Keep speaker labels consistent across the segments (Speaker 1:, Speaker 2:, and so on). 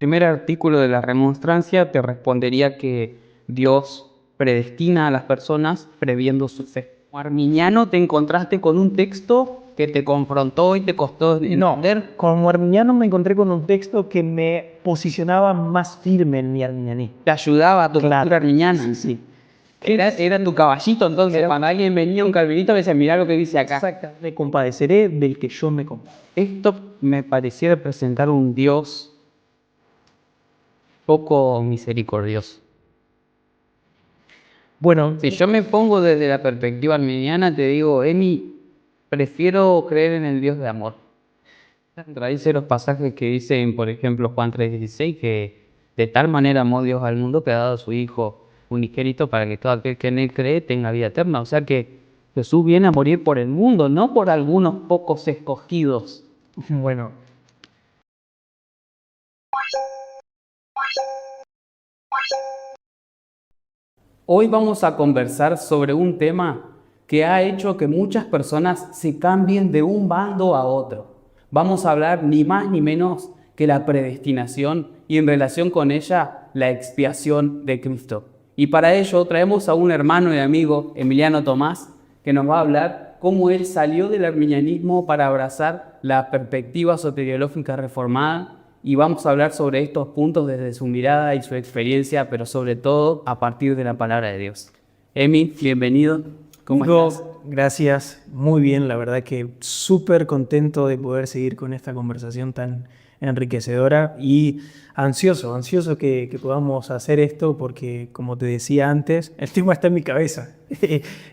Speaker 1: Primer artículo de la remonstrancia te respondería que Dios predestina a las personas previendo su fe. Como arminiano te encontraste con un texto que te confrontó y te costó entender.
Speaker 2: Como arminiano me encontré con un texto que me posicionaba más firme en mi arminianismo.
Speaker 1: Te ayudaba a tu
Speaker 2: Claro.
Speaker 1: cultura arminiana.
Speaker 2: Sí.
Speaker 1: Era tu caballito, entonces cuando alguien venía, un calvinista, me decía, mirá lo que dice acá.
Speaker 2: Exacto. Me compadeceré del que yo me compadezco.
Speaker 1: Esto me pareciera presentar un Dios poco misericordioso.
Speaker 2: Bueno,
Speaker 1: Si yo me pongo desde la perspectiva arminiana, te digo, Emi, prefiero creer en el Dios de amor. Traíse los pasajes que dicen, por ejemplo, Juan 3:16, que de tal manera amó Dios al mundo que ha dado a su Hijo unigénito para que todo aquel que en él cree tenga vida eterna. O sea que Jesús viene a morir por el mundo, no por algunos pocos escogidos.
Speaker 2: bueno.
Speaker 1: Hoy vamos a conversar sobre un tema que ha hecho que muchas personas se cambien de un bando a otro. Vamos a hablar ni más ni menos que la predestinación y en relación con ella la expiación de Cristo. Y para ello traemos a un hermano y amigo, Emiliano Tomás, que nos va a hablar cómo él salió del arminianismo para abrazar la perspectiva soteriológica reformada. Y vamos a hablar sobre estos puntos desde su mirada y su experiencia, pero sobre todo a partir de la palabra de Dios. Emi, bienvenido. ¿Cómo estás?
Speaker 2: Gracias, muy bien, la verdad que súper contento de poder seguir con esta conversación tan enriquecedora y ansioso que podamos hacer esto porque, como te decía antes, el tema está en mi cabeza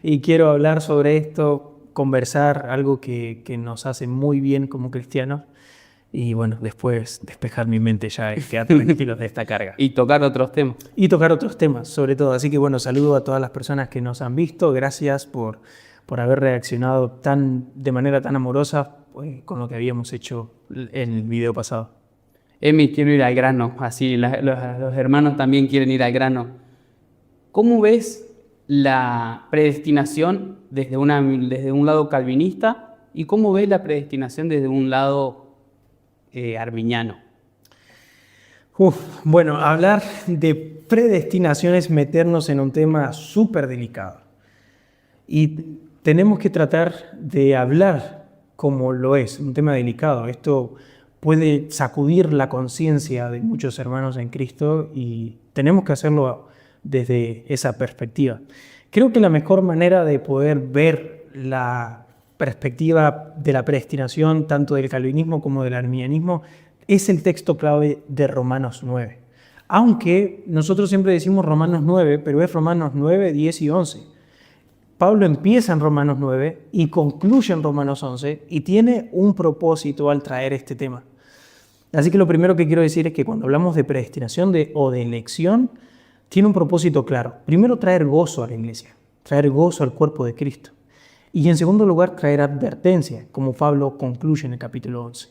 Speaker 2: y quiero hablar sobre esto, conversar, algo que nos hace muy bien como cristianos. Y bueno, después despejar mi mente ya y quedar tranquilos de esta carga.
Speaker 1: Y tocar otros temas.
Speaker 2: Y tocar otros temas, sobre todo. Así que bueno, saludo a todas las personas que nos han visto. Gracias por haber reaccionado de manera tan amorosa con lo que habíamos hecho en el video pasado.
Speaker 1: Emi, quiero ir al grano. Así los hermanos también quieren ir al grano. ¿Cómo ves la predestinación desde un lado calvinista y cómo ves la predestinación desde un lado arminiano?
Speaker 2: Bueno, hablar de predestinación es meternos en un tema súper delicado. Y tenemos que tratar de hablar como lo es, un tema delicado. Esto puede sacudir la conciencia de muchos hermanos en Cristo y tenemos que hacerlo desde esa perspectiva. Creo que la mejor manera de poder ver la perspectiva de la predestinación, tanto del calvinismo como del arminianismo, es el texto clave de Romanos 9. Aunque nosotros siempre decimos Romanos 9, pero es Romanos 9, 10 y 11. Pablo empieza en Romanos 9 y concluye en Romanos 11 y tiene un propósito al traer este tema. Así que lo primero que quiero decir es que cuando hablamos de predestinación o de elección, tiene un propósito claro. Primero, traer gozo a la iglesia, traer gozo al cuerpo de Cristo. Y en segundo lugar, traer advertencia, como Pablo concluye en el capítulo 11.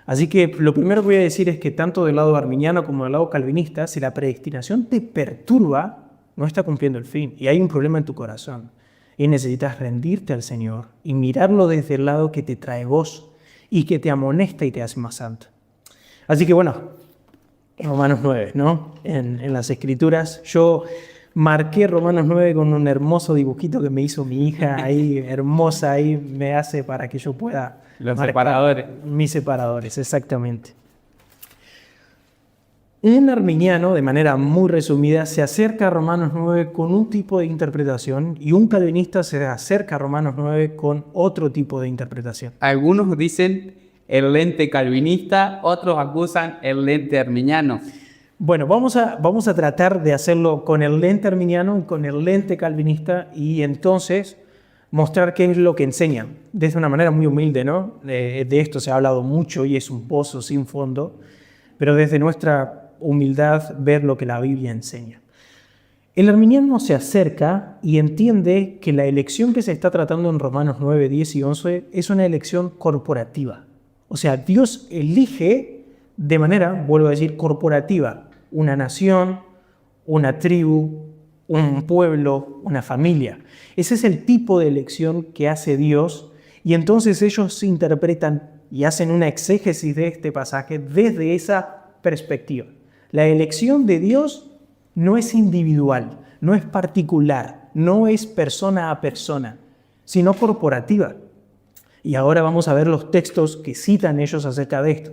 Speaker 2: Así que lo primero que voy a decir es que tanto del lado arminiano como del lado calvinista, si la predestinación te perturba, no está cumpliendo el fin y hay un problema en tu corazón. Y necesitas rendirte al Señor y mirarlo desde el lado que te trae gozo y que te amonesta y te hace más santo. Así que bueno, Romanos 9, ¿no? En las Escrituras, yo marqué Romanos 9 con un hermoso dibujito que me hizo mi hija ahí, hermosa, ahí me hace para que yo pueda
Speaker 1: Los separadores.
Speaker 2: Mis separadores, exactamente. Un arminiano, de manera muy resumida, se acerca a Romanos 9 con un tipo de interpretación y un calvinista se acerca a Romanos 9 con otro tipo de interpretación.
Speaker 1: Algunos dicen el lente calvinista, otros acusan el lente arminiano.
Speaker 2: Bueno, vamos a tratar de hacerlo con el lente arminiano y con el lente calvinista y entonces mostrar qué es lo que enseñan, desde una manera muy humilde, ¿no? De esto se ha hablado mucho y es un pozo sin fondo, pero desde nuestra humildad ver lo que la Biblia enseña. El arminiano se acerca y entiende que la elección que se está tratando en Romanos 9, 10 y 11 es una elección corporativa. O sea, Dios elige de manera, vuelvo a decir, corporativa, una nación, una tribu, un pueblo, una familia. Ese es el tipo de elección que hace Dios y entonces ellos interpretan y hacen una exégesis de este pasaje desde esa perspectiva. La elección de Dios no es individual, no es particular, no es persona a persona, sino corporativa. Y ahora vamos a ver los textos que citan ellos acerca de esto.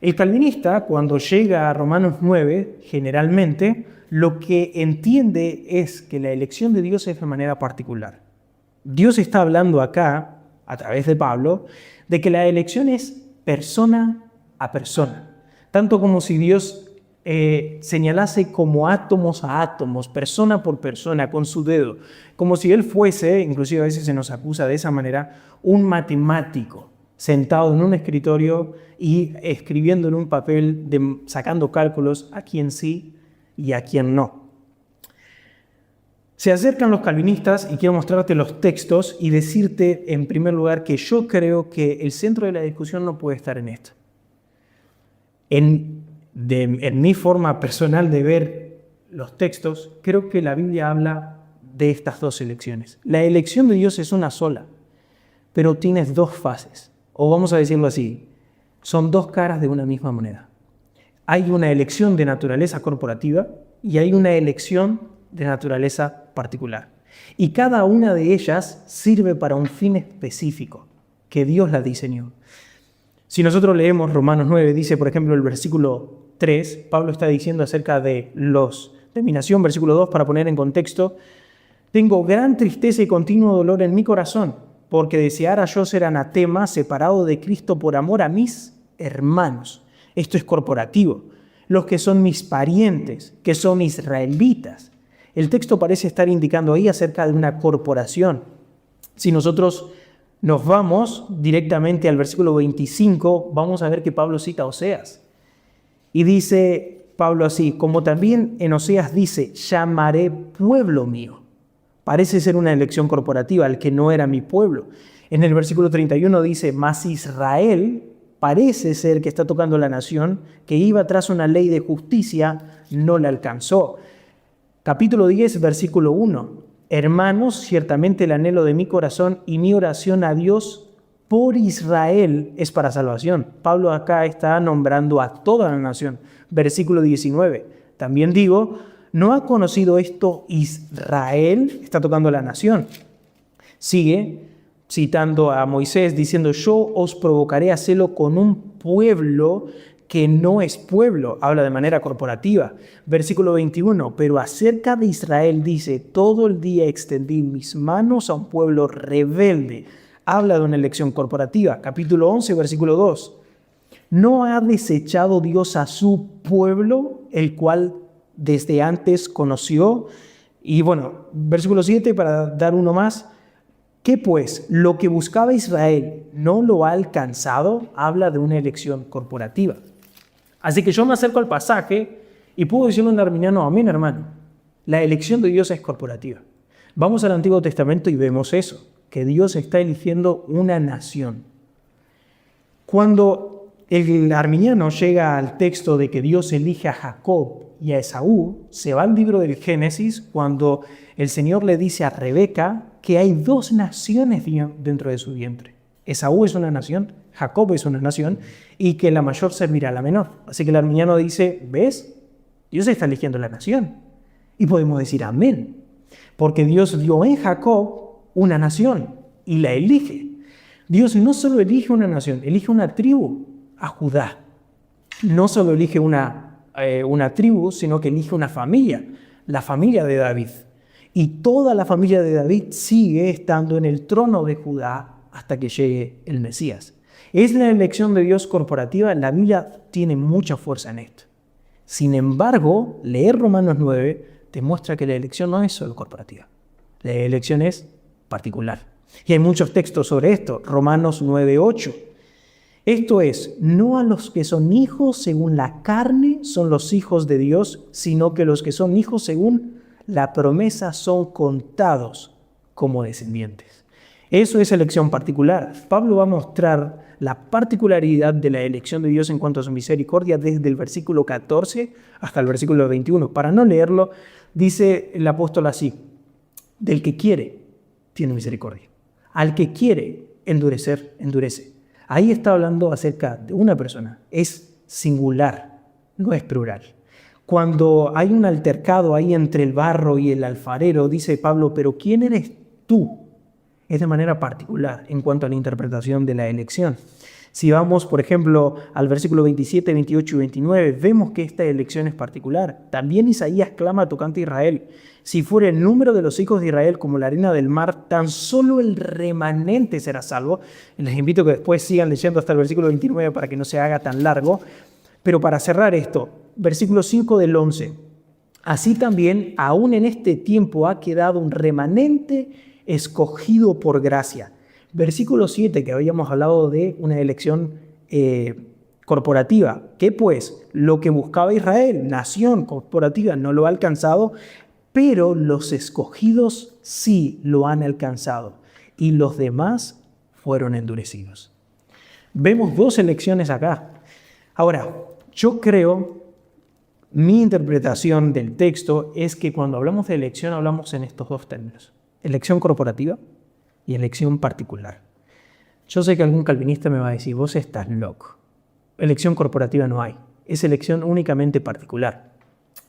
Speaker 2: El calvinista, cuando llega a Romanos 9, generalmente lo que entiende es que la elección de Dios es de manera particular. Dios está hablando acá, a través de Pablo, de que la elección es persona a persona. Tanto como si Dios señalase como átomos a átomos, persona por persona, con su dedo. Como si Él fuese, inclusive a veces se nos acusa de esa manera, un matemático sentado en un escritorio y escribiendo en un papel, sacando cálculos a quien sí y a quien no. Se acercan los calvinistas y quiero mostrarte los textos y decirte en primer lugar que yo creo que el centro de la discusión no puede estar en esto. En mi forma personal de ver los textos, creo que la Biblia habla de estas dos elecciones. La elección de Dios es una sola, pero tienes dos fases, o vamos a decirlo así, son dos caras de una misma moneda. Hay una elección de naturaleza corporativa y hay una elección de naturaleza particular. Y cada una de ellas sirve para un fin específico que Dios la diseñó. Si nosotros leemos Romanos 9, dice por ejemplo el versículo 3, Pablo está diciendo acerca de los terminación, versículo 2, para poner en contexto, tengo gran tristeza y continuo dolor en mi corazón, porque deseara yo ser anatema, separado de Cristo por amor a mis hermanos. Esto es corporativo. Los que son mis parientes, que son israelitas. El texto parece estar indicando ahí acerca de una corporación. Si nosotros nos vamos directamente al versículo 25, vamos a ver que Pablo cita a Oseas. Y dice Pablo así, como también en Oseas dice, llamaré pueblo mío. Parece ser una elección corporativa, al que no era mi pueblo. En el versículo 31 dice, mas Israel parece ser que está tocando la nación, que iba tras una ley de justicia, no la alcanzó. Capítulo 10, versículo 1. Hermanos, ciertamente el anhelo de mi corazón y mi oración a Dios por Israel es para salvación. Pablo acá está nombrando a toda la nación. Versículo 19. También digo, ¿no ha conocido esto Israel? Está tocando la nación. Sigue citando a Moisés diciendo, yo os provocaré a celo con un pueblo que no es pueblo. Habla de manera corporativa. Versículo 21. Pero acerca de Israel dice, todo el día extendí mis manos a un pueblo rebelde. Habla de una elección corporativa. Capítulo 11, versículo 2. ¿No ha desechado Dios a su pueblo, el cual desde antes conoció? Y bueno, versículo 7, para dar uno más. ¿Qué pues? Lo que buscaba Israel no lo ha alcanzado. Habla de una elección corporativa. Así que yo me acerco al pasaje y puedo decirle a un arminiano, amén, hermano. La elección de Dios es corporativa. Vamos al Antiguo Testamento y vemos eso, que Dios está eligiendo una nación. Cuando el arminiano llega al texto de que Dios elige a Jacob y a Esaú, se va al libro del Génesis cuando el Señor le dice a Rebeca que hay dos naciones dentro de su vientre. Esaú es una nación, Jacob es una nación, y que la mayor servirá a la menor. Así que el arminiano dice, ¿ves? Dios está eligiendo la nación. Y podemos decir amén, porque Dios dio en Jacob una nación y la elige. Dios no solo elige una nación, elige una tribu, a Judá. No solo elige una tribu, sino que elige una familia, la familia de David. Y toda la familia de David sigue estando en el trono de Judá hasta que llegue el Mesías. Es la elección de Dios corporativa. La Biblia tiene mucha fuerza en esto. Sin embargo, leer Romanos 9 te muestra que la elección no es solo corporativa. La elección es particular. Y hay muchos textos sobre esto. Romanos 9:8. Esto es, no a los que son hijos según la carne son los hijos de Dios, sino que los que son hijos según la promesa son contados como descendientes. Eso es elección particular. Pablo va a mostrar la particularidad de la elección de Dios en cuanto a su misericordia desde el versículo 14 hasta el versículo 21. Para no leerlo, dice el apóstol así, del que quiere, tiene misericordia. Al que quiere endurecer, endurece. Ahí está hablando acerca de una persona. Es singular. no es plural. Cuando hay un altercado ahí entre el barro y el alfarero, dice Pablo, pero ¿quién eres tú? Es de manera particular en cuanto a la interpretación de la elección. Si vamos, por ejemplo, al versículo 27, 28 y 29, vemos que esta elección es particular. También Isaías clama tocante a Israel. Si fuera el número de los hijos de Israel como la arena del mar, tan solo el remanente será salvo. Les invito a que después sigan leyendo hasta el versículo 29 para que no se haga tan largo. Pero para cerrar esto, versículo 5 del 11. Así también, aún en este tiempo ha quedado un remanente escogido por gracia. Versículo 7, que habíamos hablado de una elección corporativa. ¿Qué pues? Lo que buscaba Israel, nación corporativa, no lo ha alcanzado, pero los escogidos sí lo han alcanzado y los demás fueron endurecidos. Vemos dos elecciones acá. Ahora, yo creo, mi interpretación del texto es que cuando hablamos de elección hablamos en estos dos términos. Elección corporativa y elección particular. Yo sé que algún calvinista me va a decir, vos estás loco. Elección corporativa no hay, es elección únicamente particular.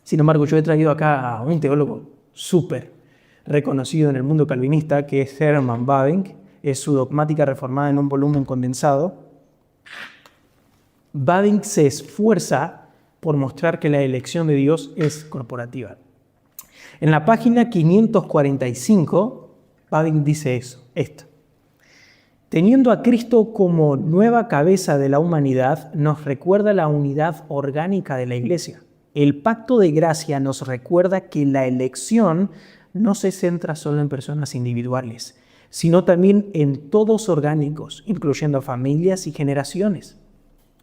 Speaker 2: Sin embargo, yo he traído acá a un teólogo súper reconocido en el mundo calvinista, que es Herman Bavinck, es su Dogmática Reformada en un volumen condensado. Bavinck se esfuerza por mostrar que la elección de Dios es corporativa. En la página 545, Bavinck dice esto. Teniendo a Cristo como nueva cabeza de la humanidad, nos recuerda la unidad orgánica de la Iglesia. El pacto de gracia nos recuerda que la elección no se centra solo en personas individuales, sino también en todos orgánicos, incluyendo familias y generaciones.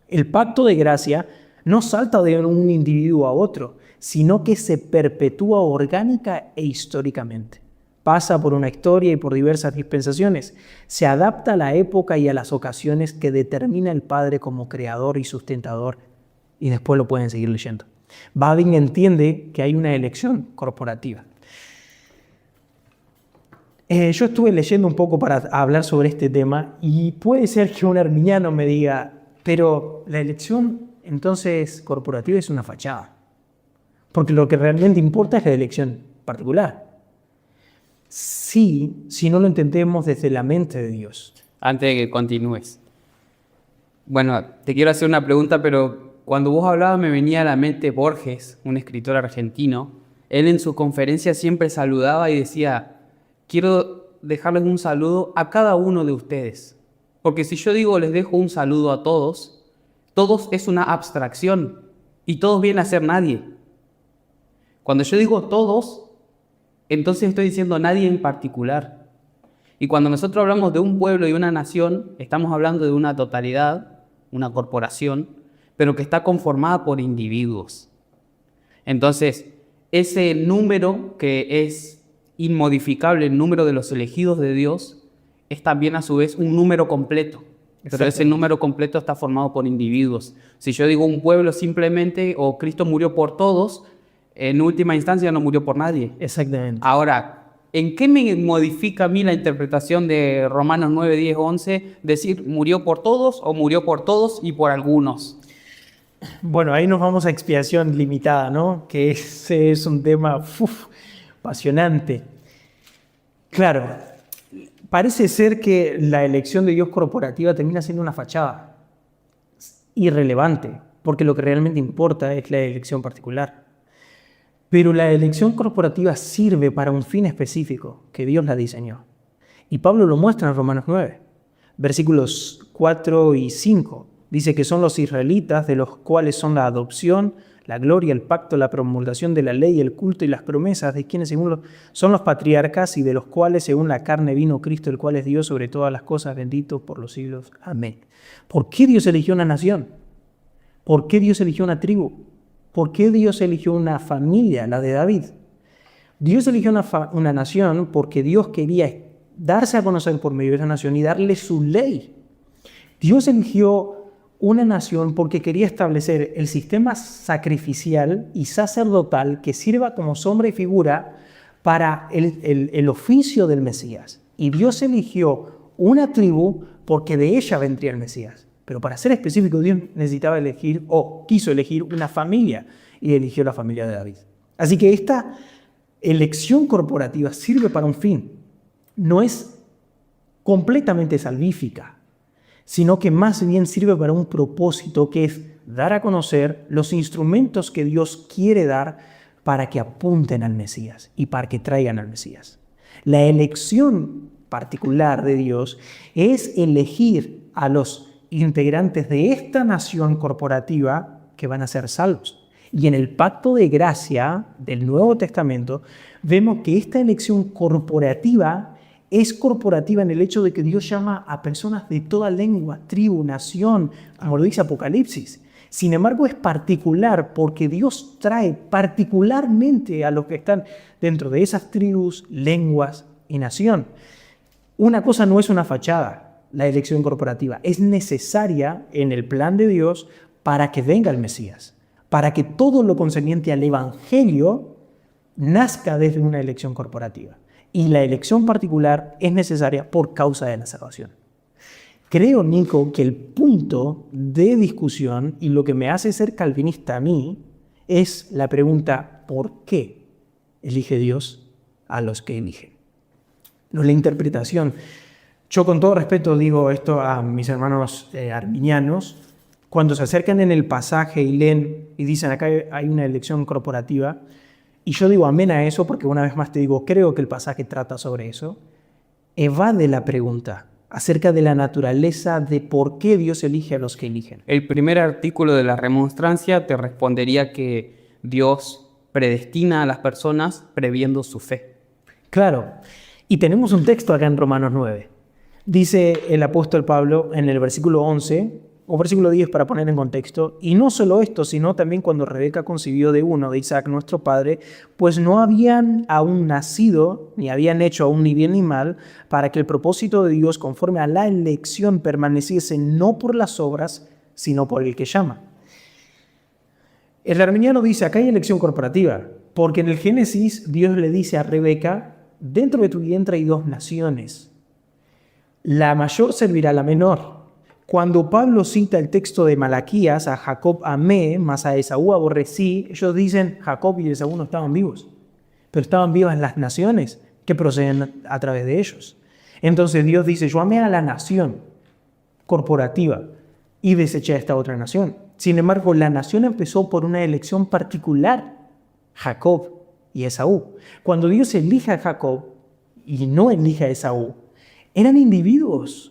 Speaker 2: El pacto de gracia no salta de un individuo a otro, sino que se perpetúa orgánica e históricamente. Pasa por una historia y por diversas dispensaciones. Se adapta a la época y a las ocasiones que determina el Padre como creador y sustentador. Y después lo pueden seguir leyendo. Bavinck entiende que hay una elección corporativa. Yo estuve leyendo un poco para hablar sobre este tema y puede ser que un arminiano me diga, pero la elección entonces corporativa es una fachada. Porque lo que realmente importa es la elección particular. Sí, si no lo entendemos desde la mente de Dios.
Speaker 1: Antes de que continúes. Bueno, te quiero hacer una pregunta, pero cuando vos hablabas me venía a la mente Borges, un escritor argentino. Él en su conferencia siempre saludaba y decía, quiero dejarles un saludo a cada uno de ustedes. Porque si yo digo les dejo un saludo a todos, todos es una abstracción y todos vienen a ser nadie. Cuando yo digo todos, entonces estoy diciendo nadie en particular. Y cuando nosotros hablamos de un pueblo y una nación, estamos hablando de una totalidad, una corporación, pero que está conformada por individuos. Entonces, ese número que es inmodificable, el número de los elegidos de Dios, es también a su vez un número completo. Pero ese número completo está formado por individuos. Si yo digo un pueblo simplemente, o Cristo murió por todos, en última instancia no murió por nadie.
Speaker 2: Exactamente.
Speaker 1: Ahora, ¿en qué me modifica a mí la interpretación de Romanos 9, 10, 11? Decir, ¿murió por todos o murió por todos y por algunos?
Speaker 2: Bueno, ahí nos vamos a expiación limitada, ¿no? Que ese es un tema apasionante. Claro, parece ser que la elección de Dios corporativa termina siendo una fachada irrelevante, porque lo que realmente importa es la elección particular. Pero la elección corporativa sirve para un fin específico que Dios la diseñó. Y Pablo lo muestra en Romanos 9, versículos 4 y 5. Dice que son los israelitas, de los cuales son la adopción, la gloria, el pacto, la promulgación de la ley, el culto y las promesas, de quienes son los patriarcas y de los cuales según la carne vino Cristo, el cual es Dios sobre todas las cosas, bendito por los siglos. Amén. ¿Por qué Dios eligió una nación? ¿Por qué Dios eligió una tribu? ¿Por qué Dios eligió una familia, la de David? Dios eligió una nación porque Dios quería darse a conocer por medio de esa nación y darle su ley. Dios eligió una nación porque quería establecer el sistema sacrificial y sacerdotal que sirva como sombra y figura para el oficio del Mesías. Y Dios eligió una tribu porque de ella vendría el Mesías. Pero para ser específico, Dios necesitaba elegir o quiso elegir una familia y eligió la familia de David. Así que esta elección corporativa sirve para un fin. No es completamente salvífica, sino que más bien sirve para un propósito que es dar a conocer los instrumentos que Dios quiere dar para que apunten al Mesías y para que traigan al Mesías. La elección particular de Dios es elegir a los integrantes de esta nación corporativa que van a ser salvos. Y en el pacto de gracia del Nuevo Testamento vemos que esta elección corporativa es corporativa en el hecho de que Dios llama a personas de toda lengua, tribu, nación, como lo dice Apocalipsis. Sin embargo, es particular porque Dios trae particularmente a los que están dentro de esas tribus, lenguas y nación. Una cosa no es una fachada, la elección corporativa. Es necesaria en el plan de Dios para que venga el Mesías, para que todo lo concerniente al Evangelio nazca desde una elección corporativa. Y la elección particular es necesaria por causa de la salvación. Creo, Nico, que el punto de discusión y lo que me hace ser calvinista a mí es la pregunta ¿por qué elige Dios a los que eligen? No la interpretación. Yo con todo respeto digo esto a mis hermanos arminianos, cuando se acercan en el pasaje y leen y dicen acá hay una elección corporativa, y yo digo amén a eso porque una vez más te digo, creo que el pasaje trata sobre eso, evade la pregunta acerca de la naturaleza de por qué Dios elige a los que eligen.
Speaker 1: El primer artículo de la remonstrancia te respondería que Dios predestina a las personas previendo su fe.
Speaker 2: Claro, y tenemos un texto acá en Romanos 9. Dice el apóstol Pablo en el versículo 11, o versículo 10 para poner en contexto, y no solo esto, sino también cuando Rebeca concibió de uno, de Isaac nuestro padre, pues no habían aún nacido, ni habían hecho aún ni bien ni mal, para que el propósito de Dios conforme a la elección permaneciese no por las obras, sino por el que llama. El arminiano dice, acá hay elección corporativa, porque en el Génesis Dios le dice a Rebeca, dentro de tu vientre hay dos naciones, la mayor servirá a la menor. Cuando Pablo cita el texto de Malaquías, a Jacob amé, mas a Esaú aborrecí, ellos dicen Jacob y Esaú no estaban vivos, pero estaban vivas las naciones que proceden a través de ellos. Entonces Dios dice, yo amé a la nación corporativa y deseché a esta otra nación. Sin embargo, la nación empezó por una elección particular, Jacob y Esaú. Cuando Dios elige a Jacob y no elige a Esaú, eran individuos.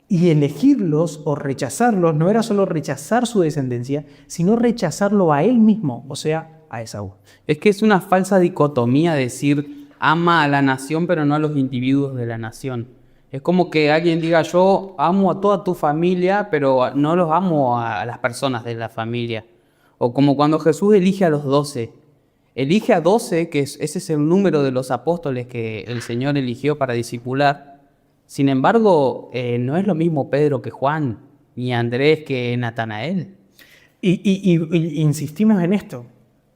Speaker 2: Y elegirlos o rechazarlos no era solo rechazar su descendencia, sino rechazarlo a él mismo, o sea, a Esaú.
Speaker 1: Es que es una falsa dicotomía decir ama a la nación pero no a los individuos de la nación. Es como que alguien diga yo amo a toda tu familia pero no los amo a las personas de la familia. O como cuando Jesús elige a los 12. Elige a 12, que ese es el número de los apóstoles que el Señor eligió para discipular. Sin embargo, no es lo mismo Pedro que Juan, ni Andrés que Natanael.
Speaker 2: Y insistimos en esto.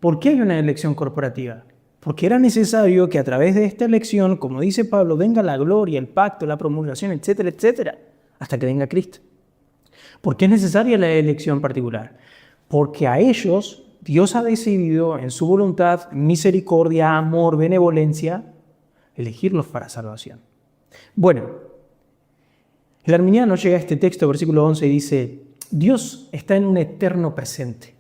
Speaker 2: ¿Por qué hay una elección corporativa? Porque era necesario que a través de esta elección, como dice Pablo, venga la gloria, el pacto, la promulgación, etcétera, etcétera, hasta que venga Cristo. ¿Por qué es necesaria la elección particular? Porque a ellos Dios ha decidido en su voluntad, misericordia, amor, benevolencia, elegirlos para salvación. Bueno, el arminiano llega a este texto, versículo 11, y dice, Dios está en un eterno presente.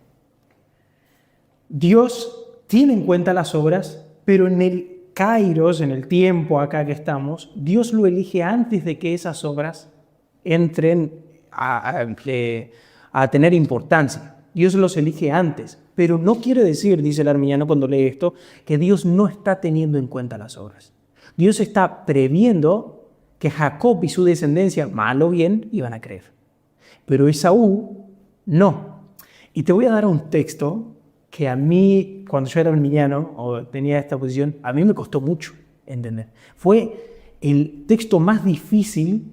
Speaker 2: Dios tiene en cuenta las obras, pero en el kairos, en el tiempo acá que estamos, Dios lo elige antes de que esas obras entren a tener importancia. Dios los elige antes, pero no quiere decir, dice el arminiano cuando lee esto, que Dios no está teniendo en cuenta las obras. Dios está previendo que Jacob y su descendencia, mal o bien, iban a creer. Pero Esaú, no. Y te voy a dar un texto que a mí, cuando yo era arminiano o tenía esta posición, a mí me costó mucho entender. Fue el texto más difícil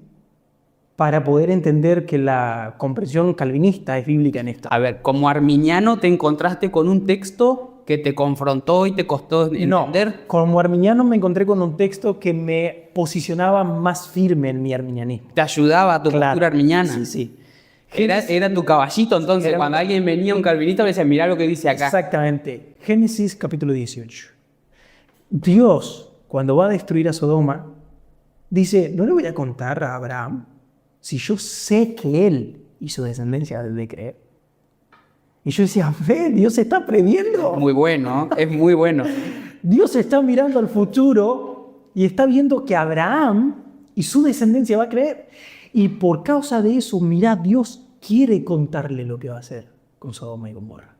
Speaker 2: para poder entender que la comprensión calvinista es bíblica en esto.
Speaker 1: A ver, como arminiano te encontraste con un texto que te confrontó y te costó entender.
Speaker 2: No, como arminiano me encontré con un texto que me posicionaba más firme en mi arminianismo.
Speaker 1: Te ayudaba a tu postura arminiana.
Speaker 2: Sí, sí.
Speaker 1: Era tu caballito, entonces,
Speaker 2: Era-
Speaker 1: cuando alguien venía, un calvinista, le decía, mirá lo que dice acá.
Speaker 2: Exactamente. Génesis capítulo 18. Dios, cuando va a destruir a Sodoma, dice, no le voy a contar a Abraham si yo sé que él y su descendencia deben de creer. Y yo decía, ve, Dios se está previendo.
Speaker 1: Muy bueno, es muy bueno.
Speaker 2: Dios está mirando al futuro y está viendo que Abraham y su descendencia va a creer. Y por causa de eso, mirá, Dios quiere contarle lo que va a hacer con Sodoma y Gomorra.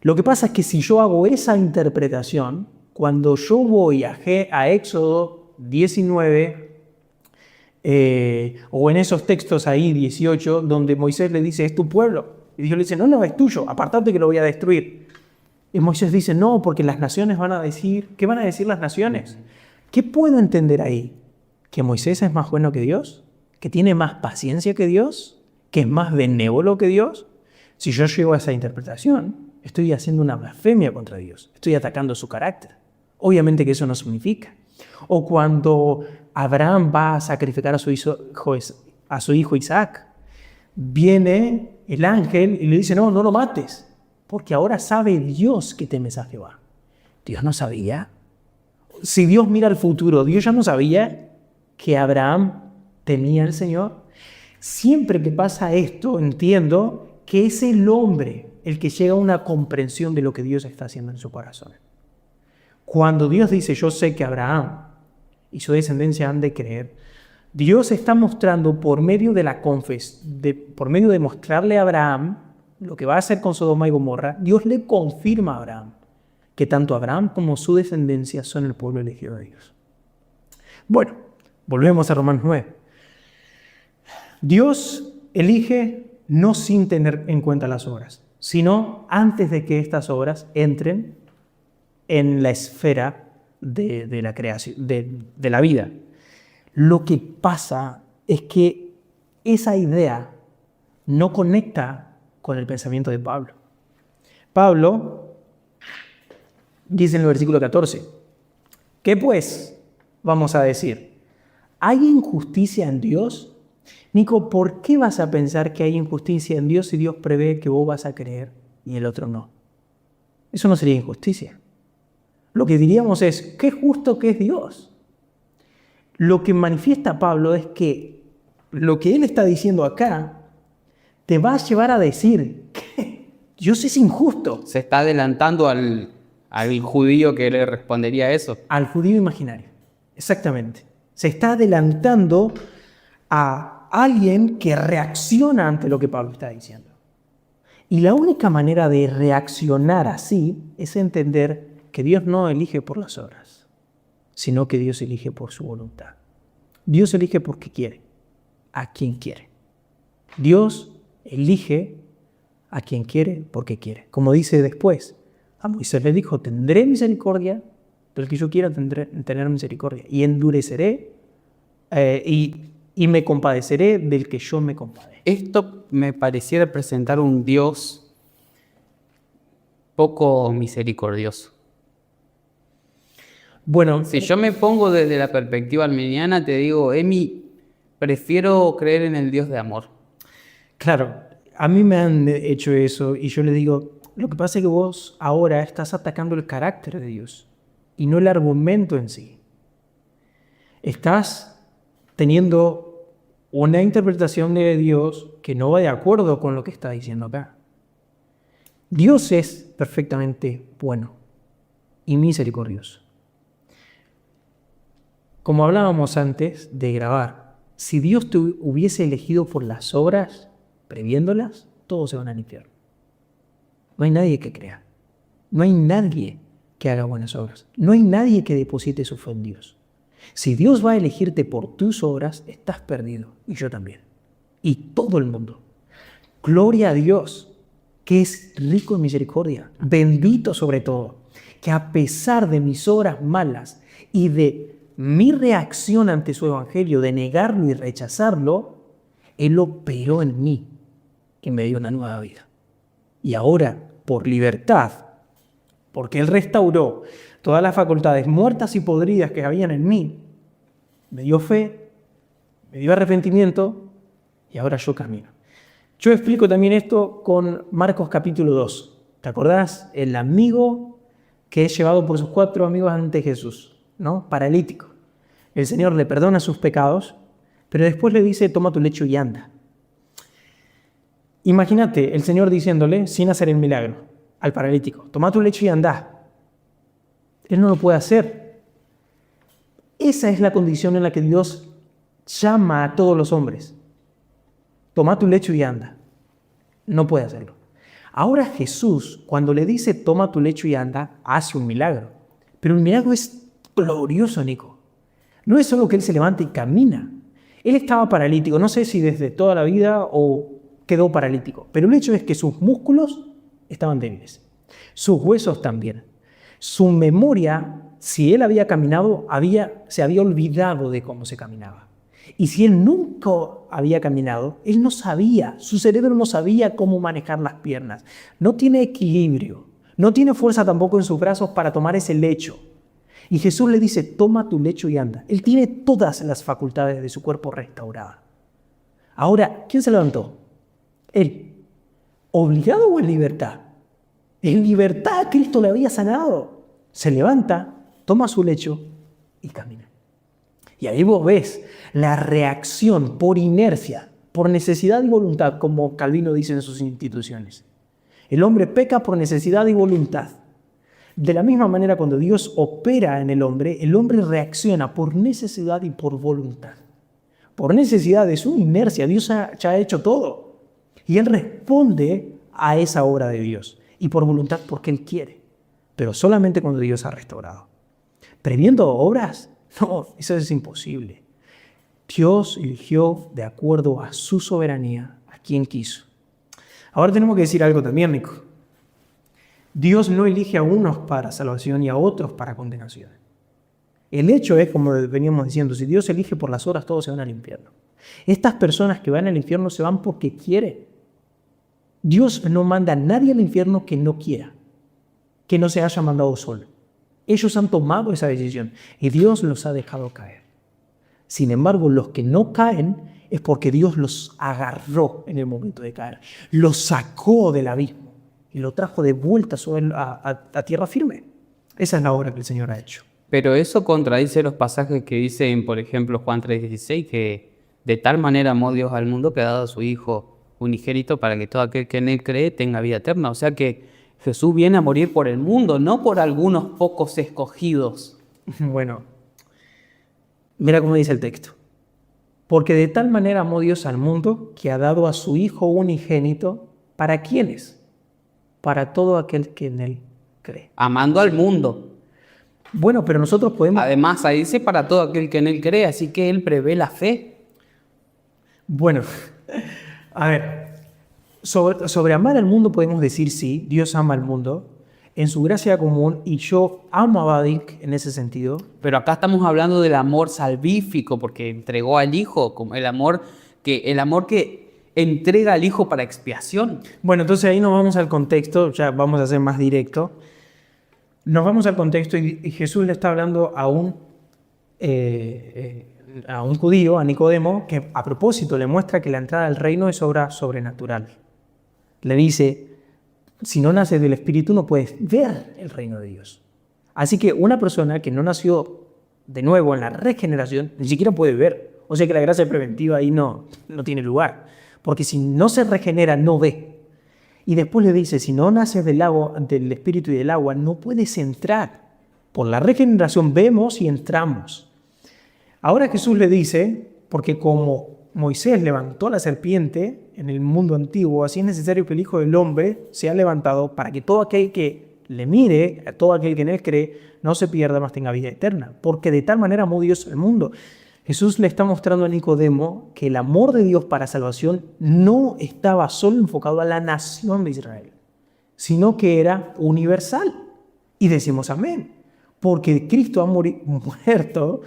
Speaker 2: Lo que pasa es que si yo hago esa interpretación, cuando yo voy a Éxodo 19, o en esos textos ahí, 18, donde Moisés le dice, es tu pueblo. Y Dios le dice, no, no, es tuyo, apartate que lo voy a destruir. Y Moisés dice, no, porque las naciones van a decir, ¿qué van a decir las naciones? ¿Qué puedo entender ahí? ¿Que Moisés es más bueno que Dios? ¿Que tiene más paciencia que Dios? ¿Que es más benévolo que Dios? Si yo llego a esa interpretación, estoy haciendo una blasfemia contra Dios. Estoy atacando su carácter. Obviamente que eso no significa. O cuando Abraham va a sacrificar a su hijo Isaac, viene el ángel y le dice, no, no lo mates, porque ahora sabe Dios que temes a Jehová. Dios no sabía. Si Dios mira al futuro, Dios ya no sabía que Abraham temía al Señor. Siempre que pasa esto, entiendo que es el hombre el que llega a una comprensión de lo que Dios está haciendo en su corazón. Cuando Dios dice, yo sé que Abraham y su descendencia han de creer, Dios está mostrando por medio de por medio de mostrarle a Abraham lo que va a hacer con Sodoma y Gomorra, Dios le confirma a Abraham que tanto Abraham como su descendencia son el pueblo elegido de Dios. Bueno, volvemos a Romanos 9. Dios elige no sin tener en cuenta las obras, sino antes de que estas obras entren en la esfera de la creación, de la vida. Lo que pasa es que esa idea no conecta con el pensamiento de Pablo. Pablo dice en el versículo 14, ¿qué pues vamos a decir? ¿Hay injusticia en Dios? Nico, ¿por qué vas a pensar que hay injusticia en Dios si Dios prevé que vos vas a creer y el otro no? Eso no sería injusticia. Lo que diríamos es, qué justo que es Dios. Lo que manifiesta Pablo es que lo que él está diciendo acá te va a llevar a decir que Dios es injusto.
Speaker 1: Se está adelantando al judío que le respondería a eso.
Speaker 2: Al judío imaginario, exactamente. Se está adelantando a alguien que reacciona ante lo que Pablo está diciendo. Y la única manera de reaccionar así es entender que Dios no elige por las obras, sino que Dios elige por su voluntad. Dios elige porque quiere, a quien quiere. Dios elige a quien quiere porque quiere. Como dice después, a Moisés le dijo, tendré misericordia del que yo quiera tener misericordia, y endureceré y me compadeceré del que yo me compadezco.
Speaker 1: Esto me pareciera presentar un Dios poco misericordioso.
Speaker 2: Bueno,
Speaker 1: Si yo me pongo desde la perspectiva arminiana, te digo, Emi, prefiero creer en el Dios de amor.
Speaker 2: claro, a mí me han hecho eso y yo le digo, lo que pasa es que vos ahora estás atacando el carácter de Dios y no el argumento en sí. Estás teniendo una interpretación de Dios que no va de acuerdo con lo que está diciendo acá. Dios es perfectamente bueno y misericordioso. Como hablábamos antes de grabar, si Dios te hubiese elegido por las obras, previéndolas, todos se van al infierno. No hay nadie que crea. No hay nadie que haga buenas obras. No hay nadie que deposite su fe en Dios. Si Dios va a elegirte por tus obras, estás perdido. Y yo también. Y todo el mundo. Gloria a Dios, que es rico en misericordia. Bendito sobre todo, que a pesar de mis obras malas y de mi reacción ante su evangelio, de negarlo y rechazarlo, Él operó en mí y me dio una nueva vida. Y ahora, por libertad, porque Él restauró todas las facultades muertas y podridas que habían en mí, me dio fe, me dio arrepentimiento y ahora yo camino. Yo explico también esto con Marcos capítulo 2. ¿Te acordás? El amigo que es llevado por sus 4 amigos ante Jesús, ¿no? Paralítico. El Señor le perdona sus pecados, pero después le dice, toma tu lecho y anda. Imagínate el Señor diciéndole, sin hacer el milagro, al paralítico, toma tu lecho y anda. Él no lo puede hacer. Esa es la condición en la que Dios llama a todos los hombres. Toma tu lecho y anda. No puede hacerlo. Ahora Jesús, cuando le dice toma tu lecho y anda, hace un milagro. Pero el milagro es glorioso, Nico. No es solo que Él se levanta y camina. Él estaba paralítico, no sé si desde toda la vida o quedó paralítico, pero el hecho es que sus músculos estaban débiles, sus huesos también. Su memoria, si Él había caminado, se había olvidado de cómo se caminaba. Y si Él nunca había caminado, Él no sabía, su cerebro no sabía cómo manejar las piernas. No tiene equilibrio, no tiene fuerza tampoco en sus brazos para tomar ese lecho. Y Jesús le dice, toma tu lecho y anda. Él tiene todas las facultades de su cuerpo restauradas. Ahora, ¿quién se levantó? Él. ¿Obligado o en libertad? En libertad Cristo le había sanado. Se levanta, toma su lecho y camina. Y ahí vos ves la reacción por inercia, por necesidad y voluntad, como Calvino dice en sus instituciones. El hombre peca por necesidad y voluntad. De la misma manera, cuando Dios opera en el hombre reacciona por necesidad y por voluntad. Por necesidad de su inercia, Dios ya ha hecho todo. Y Él responde a esa obra de Dios. Y por voluntad porque Él quiere. Pero solamente cuando Dios ha restaurado. ¿Previendo obras? No, eso es imposible. Dios eligió de acuerdo a su soberanía a quien quiso. Ahora tenemos que decir algo también, Nico. Dios no elige a unos para salvación y a otros para condenación. El hecho es, como veníamos diciendo, si Dios elige por las obras, todos se van al infierno. Estas personas que van al infierno se van porque quieren. Dios no manda a nadie al infierno que no quiera, que no se haya mandado solo. Ellos han tomado esa decisión y Dios los ha dejado caer. Sin embargo, los que no caen es porque Dios los agarró en el momento de caer, los sacó del abismo y lo trajo de vuelta a tierra firme. Esa es la obra que el Señor ha hecho.
Speaker 1: Pero eso contradice los pasajes que dicen, por ejemplo, Juan 3:16, que de tal manera amó Dios al mundo que ha dado a su Hijo unigénito para que todo aquel que en Él cree tenga vida eterna. O sea que Jesús viene a morir por el mundo, no por algunos pocos escogidos.
Speaker 2: Bueno, mira cómo dice el texto. Porque de tal manera amó Dios al mundo que ha dado a su Hijo unigénito. ¿Para quiénes? Para todo aquel que en Él cree.
Speaker 1: Amando al mundo.
Speaker 2: Bueno, pero nosotros podemos...
Speaker 1: Además, ahí dice para todo aquel que en Él cree, así que Él prevé la fe.
Speaker 2: Bueno, a ver, sobre amar al mundo podemos decir sí, Dios ama al mundo en su gracia común y yo amo a Vadik en ese sentido.
Speaker 1: Pero acá estamos hablando del amor salvífico porque entregó al Hijo, como el amor que entrega al Hijo para expiación.
Speaker 2: Bueno, entonces ahí nos vamos al contexto, ya vamos a ser más directo. Nos vamos al contexto y Jesús le está hablando a un judío, a Nicodemo, que a propósito le muestra que la entrada al reino es obra sobrenatural. Le dice, si no naces del Espíritu no puedes ver el reino de Dios. Así que una persona que no nació de nuevo en la regeneración ni siquiera puede ver. O sea que la gracia preventiva ahí no tiene lugar. Porque si no se regenera, no ve. Y después le dice, si no naces del Espíritu y del agua, no puedes entrar. Por la regeneración vemos y entramos. Ahora Jesús le dice, porque como Moisés levantó a la serpiente en el mundo antiguo, así es necesario que el Hijo del Hombre sea levantado para que todo aquel que le mire, a todo aquel que en Él cree, no se pierda, mas tenga vida eterna. Porque de tal manera amó Dios al mundo. Jesús le está mostrando a Nicodemo que el amor de Dios para salvación no estaba solo enfocado a la nación de Israel, sino que era universal. Y decimos amén, porque Cristo ha muerto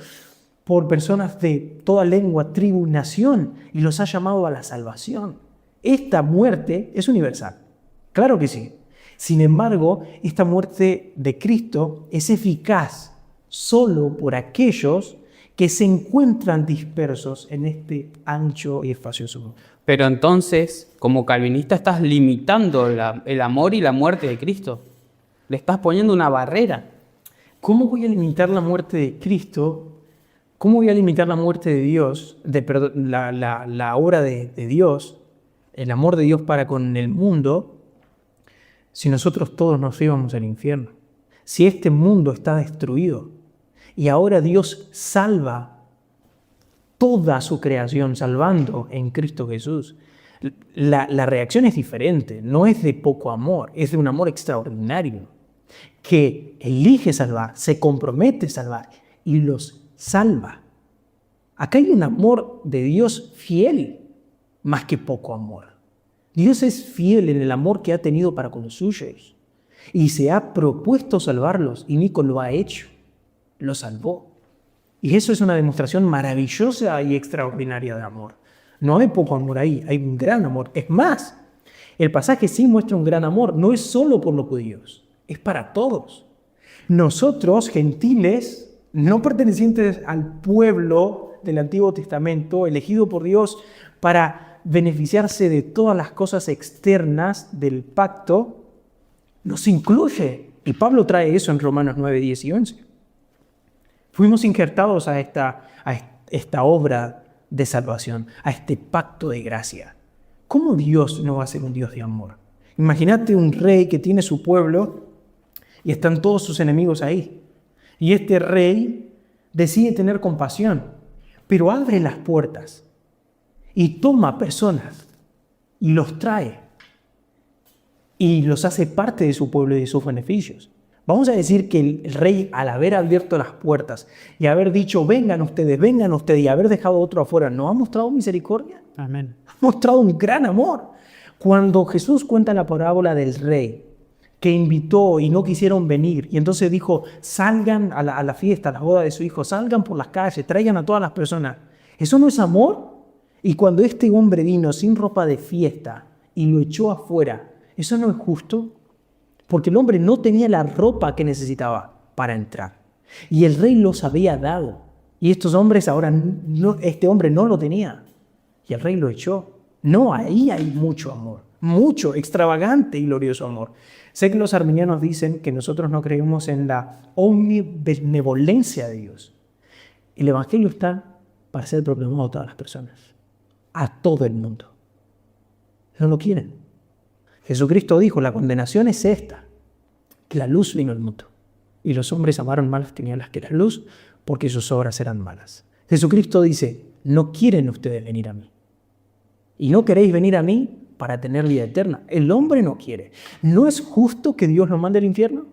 Speaker 2: por personas de toda lengua, tribu y nación, y los ha llamado a la salvación. Esta muerte es universal, claro que sí. Sin embargo, esta muerte de Cristo es eficaz solo por aquellos que se encuentran dispersos en este ancho y espacioso mundo.
Speaker 1: Pero entonces, como calvinista, estás limitando el amor y la muerte de Cristo. Le estás poniendo una barrera.
Speaker 2: ¿Cómo voy a limitar la muerte de Cristo? ¿Cómo voy a limitar la muerte de Dios, la obra de Dios, el amor de Dios para con el mundo, si nosotros todos nos íbamos al infierno? Si este mundo está destruido y ahora Dios salva toda su creación, salvando en Cristo Jesús, la reacción es diferente, no es de poco amor, es de un amor extraordinario, que elige salvar, se compromete a salvar y los salva. Acá hay un amor de Dios fiel, más que poco amor. Dios es fiel en el amor que ha tenido para con los suyos y se ha propuesto salvarlos y Nico lo ha hecho, lo salvó. Y eso es una demostración maravillosa y extraordinaria de amor. No hay poco amor ahí, hay un gran amor. Es más, el pasaje sí muestra un gran amor, no es solo por los judíos, es para todos. Nosotros, gentiles, no pertenecientes al pueblo del Antiguo Testamento, elegido por Dios para beneficiarse de todas las cosas externas del pacto, nos incluye. Y Pablo trae eso en Romanos 9, 10 y 11. Fuimos injertados a esta obra de salvación, a este pacto de gracia. ¿Cómo Dios no va a ser un Dios de amor? Imagínate un rey que tiene su pueblo y están todos sus enemigos ahí. Y este rey decide tener compasión, pero abre las puertas y toma personas y los trae y los hace parte de su pueblo y de sus beneficios. Vamos a decir que el rey, al haber abierto las puertas y haber dicho, vengan ustedes, y haber dejado otro afuera, ¿no ha mostrado misericordia?
Speaker 1: Amén.
Speaker 2: Ha mostrado un gran amor. Cuando Jesús cuenta la parábola del rey, que invitó y no quisieron venir, y entonces dijo, salgan a la fiesta, a la boda de su hijo, salgan por las calles, traigan a todas las personas. ¿Eso no es amor? Y cuando este hombre vino sin ropa de fiesta y lo echó afuera, ¿eso no es justo? Porque el hombre no tenía la ropa que necesitaba para entrar. Y el rey los había dado. Y estos hombres ahora, este hombre no lo tenía. Y el rey lo echó. No, ahí hay mucho amor. Mucho, extravagante y glorioso amor. Sé que los arminianos dicen que nosotros no creemos en la omnibenevolencia de Dios. El evangelio está para ser proclamado a todas las personas. A todo el mundo. No lo quieren. Jesucristo dijo, la condenación es esta, que la luz vino al mundo. Y los hombres amaron más las tinieblas que la luz, porque sus obras eran malas. Jesucristo dice, no quieren ustedes venir a mí. Y no queréis venir a mí para tener vida eterna. El hombre no quiere. ¿No es justo que Dios los mande al infierno?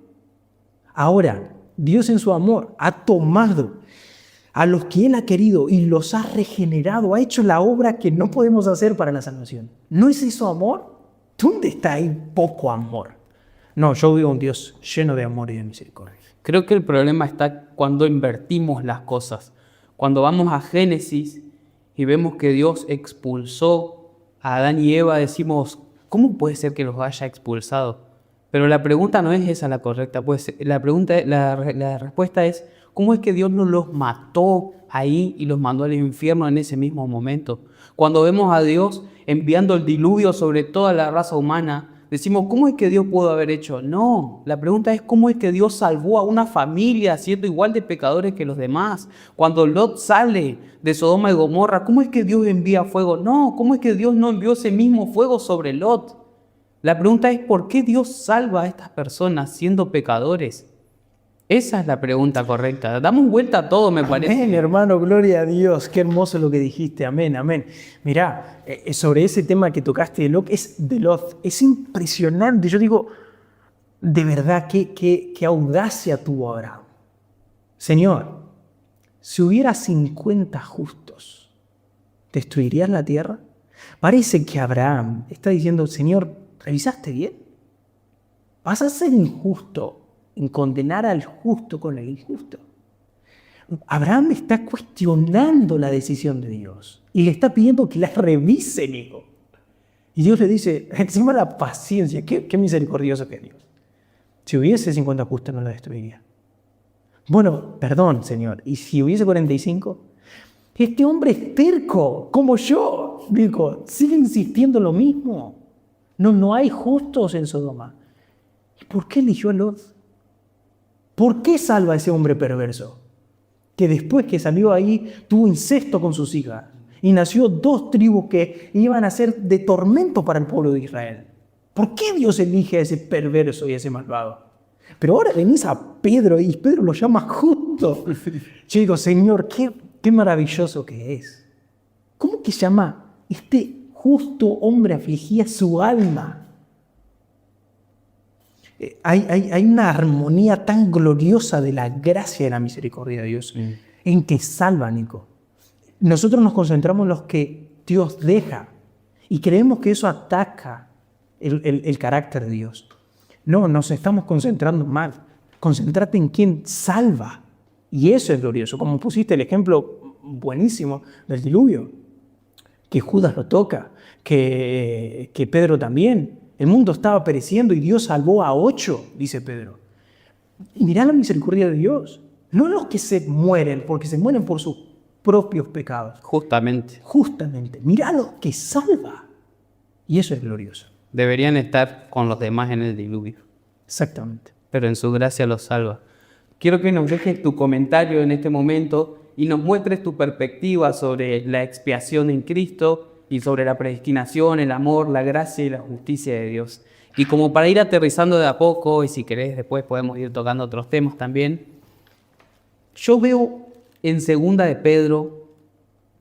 Speaker 2: Ahora, Dios en su amor ha tomado a los que Él ha querido y los ha regenerado, ha hecho la obra que no podemos hacer para la salvación. ¿No es eso amor? ¿Dónde está ahí poco amor? No, yo veo un Dios lleno de amor y de misericordia.
Speaker 1: Creo que el problema está cuando invertimos las cosas. Cuando vamos a Génesis y vemos que Dios expulsó a Adán y Eva, decimos, ¿cómo puede ser que los haya expulsado? Pero la pregunta no es esa la correcta. Pues la respuesta es, ¿cómo es que Dios no los mató ahí y los mandó al infierno en ese mismo momento? Cuando vemos a Dios enviando el diluvio sobre toda la raza humana, decimos, ¿cómo es que Dios pudo haber hecho? No, la pregunta es, ¿cómo es que Dios salvó a una familia siendo igual de pecadores que los demás? Cuando Lot sale de Sodoma y Gomorra, ¿cómo es que Dios envía fuego? No, ¿cómo es que Dios no envió ese mismo fuego sobre Lot? La pregunta es, ¿por qué Dios salva a estas personas siendo pecadores? Esa es la pregunta correcta. Damos vuelta a todo, me parece.
Speaker 2: Amén, hermano, gloria a Dios. Qué hermoso lo que dijiste. Amén, amén. Mirá, sobre ese tema que tocaste de Lot, es impresionante. Yo digo, de verdad, qué audacia tuvo Abraham. Señor, si hubiera 50 justos, ¿destruirías la tierra? Parece que Abraham está diciendo, Señor, ¿revisaste bien? ¿Vas a ser injusto en condenar al justo con el injusto? Abraham está cuestionando la decisión de Dios y le está pidiendo que la revise, hijo. Y Dios le dice, encima la paciencia, qué misericordioso que es Dios. Si hubiese 50 justos no la destruiría. Bueno, perdón, Señor, ¿y si hubiese 45? Este hombre es terco, como yo. Digo, sigue insistiendo en lo mismo. No hay justos en Sodoma. ¿Y por qué eligió a Lot? ¿Por qué salva a ese hombre perverso? Que después que salió ahí, tuvo incesto con sus hijas. Y nació 2 tribus que iban a ser de tormento para el pueblo de Israel. ¿Por qué Dios elige a ese perverso y a ese malvado? Pero ahora venís a Pedro y Pedro lo llama justo. Yo digo, Señor, qué maravilloso que es. ¿Cómo que llama este justo hombre afligía su alma? Hay una armonía tan gloriosa de la gracia y la misericordia de Dios en que salva, Nico. Nosotros nos concentramos en los que Dios deja y creemos que eso ataca el carácter de Dios. No, nos estamos concentrando mal. Concéntrate en quien salva. Y eso es glorioso. Como pusiste el ejemplo buenísimo del diluvio. Que Judas lo toca, que Pedro también. El mundo estaba pereciendo y Dios salvó a 8, dice Pedro. Y mirá la misericordia de Dios. No los que se mueren, porque se mueren por sus propios pecados.
Speaker 1: Justamente.
Speaker 2: Mirá los que salva. Y eso es glorioso.
Speaker 1: Deberían estar con los demás en el diluvio.
Speaker 2: Exactamente.
Speaker 1: Pero en su gracia los salva. Quiero que nos dejes tu comentario en este momento y nos muestres tu perspectiva sobre la expiación en Cristo y sobre la predestinación, el amor, la gracia y la justicia de Dios. Y como para ir aterrizando de a poco, y si querés después podemos ir tocando otros temas también, yo veo en 2 de Pedro,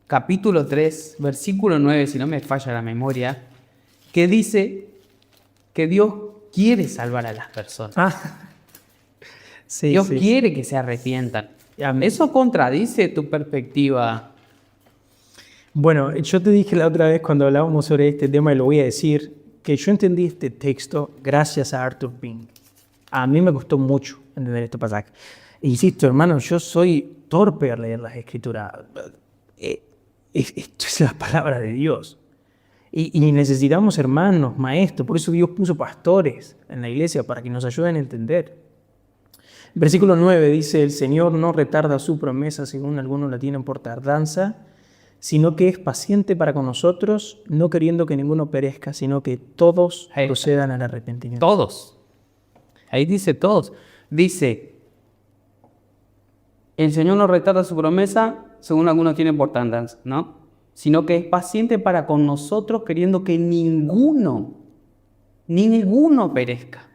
Speaker 1: capítulo 3, versículo 9, si no me falla la memoria, que dice que Dios quiere salvar a las personas.
Speaker 2: Sí,
Speaker 1: Dios quiere que se arrepientan. Eso contradice tu perspectiva.
Speaker 2: Bueno, yo te dije la otra vez cuando hablábamos sobre este tema, y lo voy a decir, que yo entendí este texto gracias a Arthur Pink. A mí me costó mucho entender este pasaje. Insisto, hermano, yo soy torpe al leer las Escrituras. Esto es la palabra de Dios. Y necesitamos hermanos, maestros. Por eso Dios puso pastores en la iglesia para que nos ayuden a entender. Versículo 9 dice, el Señor no retarda su promesa según algunos la tienen por tardanza, sino que es paciente para con nosotros, no queriendo que ninguno perezca, sino que todos procedan al arrepentimiento.
Speaker 1: Todos. Ahí dice todos. Dice, el Señor no retarda su promesa según algunos tienen por tardanza, ¿no? Sino que es paciente para con nosotros, queriendo que ninguno perezca.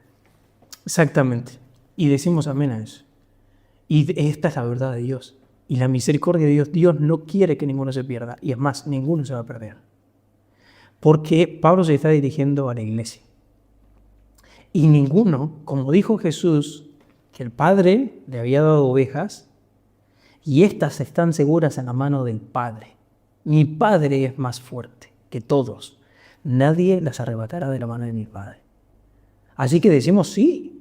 Speaker 2: Exactamente. Y decimos amén a eso. Y esta es la verdad de Dios. Y la misericordia de Dios. Dios no quiere que ninguno se pierda. Y es más, ninguno se va a perder. Porque Pablo se está dirigiendo a la iglesia. Y ninguno, como dijo Jesús, que el Padre le había dado ovejas, y éstas están seguras en la mano del Padre. Mi Padre es más fuerte que todos. Nadie las arrebatará de la mano de mi Padre. Así que decimos sí.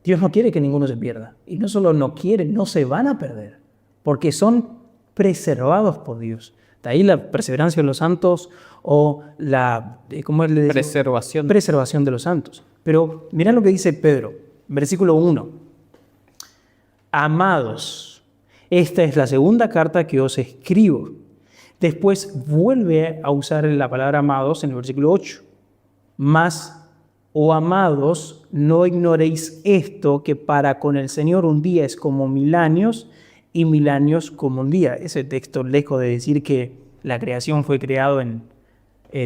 Speaker 2: Dios no quiere que ninguno se pierda. Y no solo no quiere, no se van a perder. Porque son preservados por Dios. De ahí la perseverancia de los santos o la preservación de los santos. Pero mirá lo que dice Pedro, versículo 1. Amados, esta es la segunda carta que os escribo. Después vuelve a usar la palabra amados en el versículo 8. Mas, oh amados, no ignoréis esto, que para con el Señor un día es como 1000 años y 1000 años como un día. Ese texto, lejos de decir que la creación fue creado en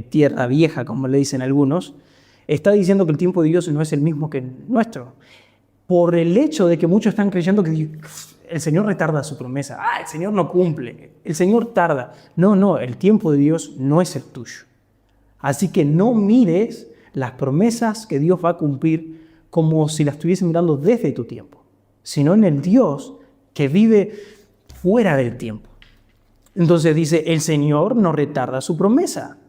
Speaker 2: tierra vieja, como le dicen algunos, está diciendo que el tiempo de Dios no es el mismo que el nuestro. Por el hecho de que muchos están creyendo que el Señor retarda su promesa. El Señor no cumple, el Señor tarda. No, el tiempo de Dios no es el tuyo. Así que no mires las promesas que Dios va a cumplir como si las estuviese mirando desde tu tiempo, sino en el Dios que vive fuera del tiempo. Entonces dice, el Señor no retarda su promesa,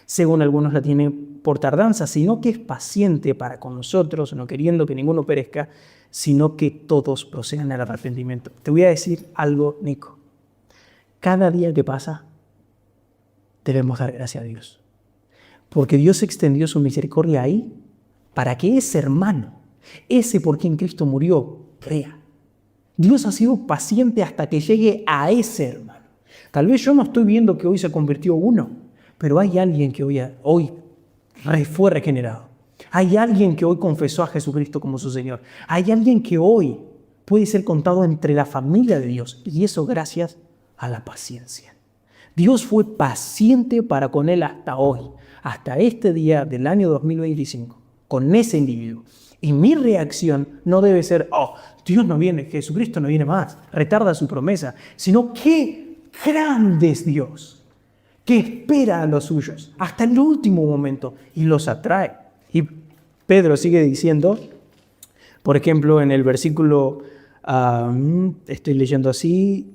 Speaker 2: según algunos la tienen por tardanza, sino que es paciente para con nosotros, no queriendo que ninguno perezca, sino que todos procedan al arrepentimiento. Te voy a decir algo, Nico. Cada día que pasa, debemos dar gracias a Dios. Porque Dios extendió su misericordia ahí para que ese hermano, ese por quien Cristo murió, crea. Dios ha sido paciente hasta que llegue a ese hermano. Tal vez yo no estoy viendo que hoy se convirtió uno, pero hay alguien que hoy fue regenerado. Hay alguien que hoy confesó a Jesucristo como su Señor. Hay alguien que hoy puede ser contado entre la familia de Dios. Y eso gracias a la paciencia. Dios fue paciente para con él hasta hoy, hasta este día del año 2025, con ese individuo. Y mi reacción no debe ser, Dios no viene, Jesucristo no viene más, retarda su promesa, sino qué grande es Dios, que espera a los suyos hasta el último momento y los atrae. Y Pedro sigue diciendo, por ejemplo, en el versículo, estoy leyendo así,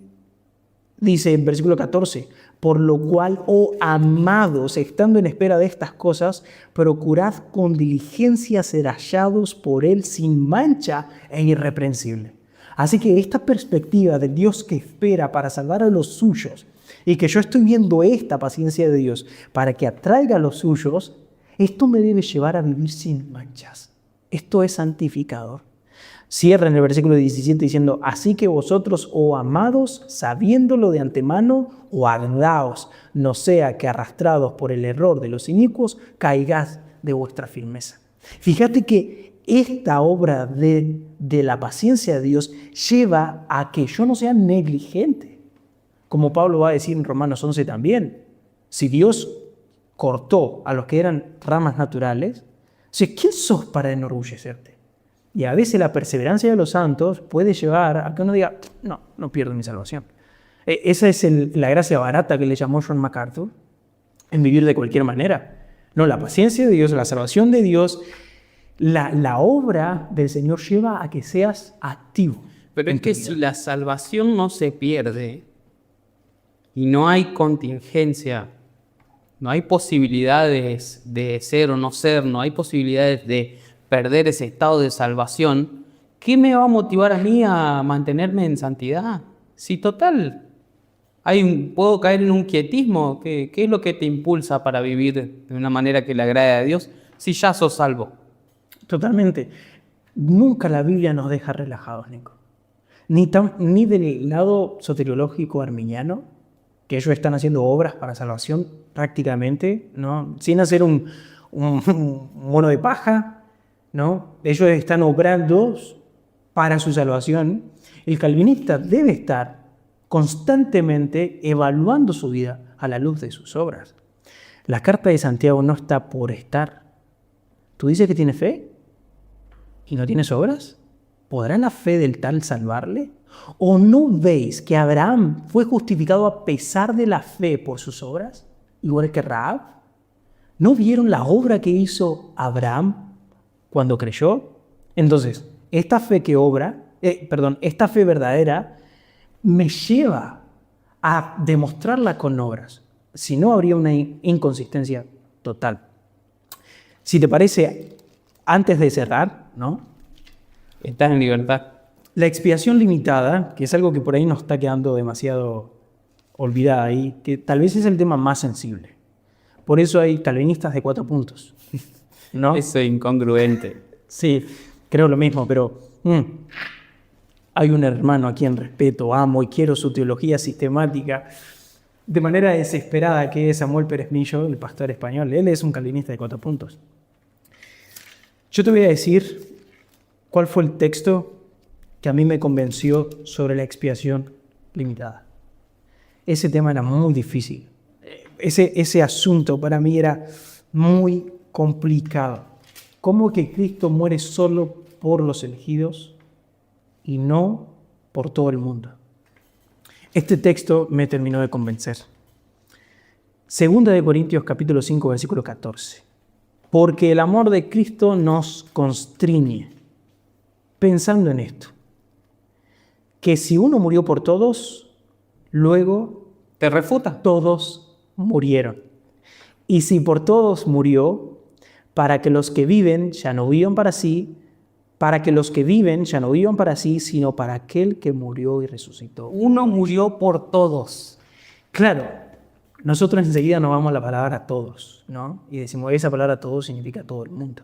Speaker 2: dice en versículo 14, por lo cual, oh amados, estando en espera de estas cosas, procurad con diligencia ser hallados por Él sin mancha e irreprensible. Así que esta perspectiva del Dios que espera para salvar a los suyos, y que yo estoy viendo esta paciencia de Dios para que atraiga a los suyos, esto me debe llevar a vivir sin manchas. Esto es santificador. Cierra en el versículo 17 diciendo, así que vosotros, oh amados, sabiéndolo de antemano, guardaos, no sea que arrastrados por el error de los inicuos, caigáis de vuestra firmeza. Fíjate que esta obra de la paciencia de Dios lleva a que yo no sea negligente. Como Pablo va a decir en Romanos 11 también, si Dios cortó a los que eran ramas naturales, ¿quién sos para enorgullecerte? Y a veces la perseverancia de los santos puede llevar a que uno diga, no pierdo mi salvación. Esa es la gracia barata que le llamó John MacArthur, en vivir de cualquier manera. No, la paciencia de Dios, la salvación de Dios, la obra del Señor lleva a que seas activo.
Speaker 1: Pero es que si la salvación no se pierde y no hay contingencia, no hay posibilidades de ser o no ser, no hay posibilidades de perder ese estado de salvación, ¿qué me va a motivar a mí a mantenerme en santidad? Si total, puedo caer en un quietismo, ¿qué es lo que te impulsa para vivir de una manera que le agrade a Dios si ya sos salvo?
Speaker 2: Totalmente. Nunca la Biblia nos deja relajados, Nico. Ni del lado soteriológico arminiano, que ellos están haciendo obras para salvación prácticamente, ¿no? Sin hacer un mono de paja, ¿no? Ellos están obrando para su salvación. El calvinista debe estar constantemente evaluando su vida a la luz de sus obras. La carta de Santiago no está por estar. ¿Tú dices que tienes fe y no tienes obras? ¿Podrá la fe del tal salvarle? ¿O no veis que Abraham fue justificado a pesar de la fe por sus obras? Igual que Rahab. ¿No vieron la obra que hizo Abraham cuando creyó? Entonces, esta fe esta fe verdadera me lleva a demostrarla con obras. Si no, habría una inconsistencia total. Si te parece, antes de cerrar, ¿no?
Speaker 1: Estás en libertad.
Speaker 2: La expiación limitada, que es algo que por ahí nos está quedando demasiado olvidada ahí, que tal vez es el tema más sensible. Por eso hay calvinistas de 4 puntos, ¿no?
Speaker 1: Eso es incongruente.
Speaker 2: Sí, creo lo mismo, pero hay un hermano a quien respeto, amo y quiero su teología sistemática de manera desesperada, que es Samuel Pérez Millo, el pastor español. Él es un calvinista de 4 puntos. Yo te voy a decir cuál fue el texto que a mí me convenció sobre la expiación limitada. Ese tema era muy difícil. Ese asunto para mí era muy complicado. ¿Cómo que Cristo muere solo por los elegidos y no por todo el mundo? Este texto me terminó de convencer. Segunda de Corintios capítulo 5, versículo 14. Porque el amor de Cristo nos constriñe, pensando en esto, que si uno murió por todos, luego
Speaker 1: ¿Te refuta?
Speaker 2: todos murieron. Y si por todos murió, para que los que viven ya no vivan para sí, sino para aquel que murió y resucitó.
Speaker 1: Uno murió por todos.
Speaker 2: Claro, nosotros enseguida nos vamos a la palabra todos, ¿no? Y decimos, esa palabra todos significa todo el mundo.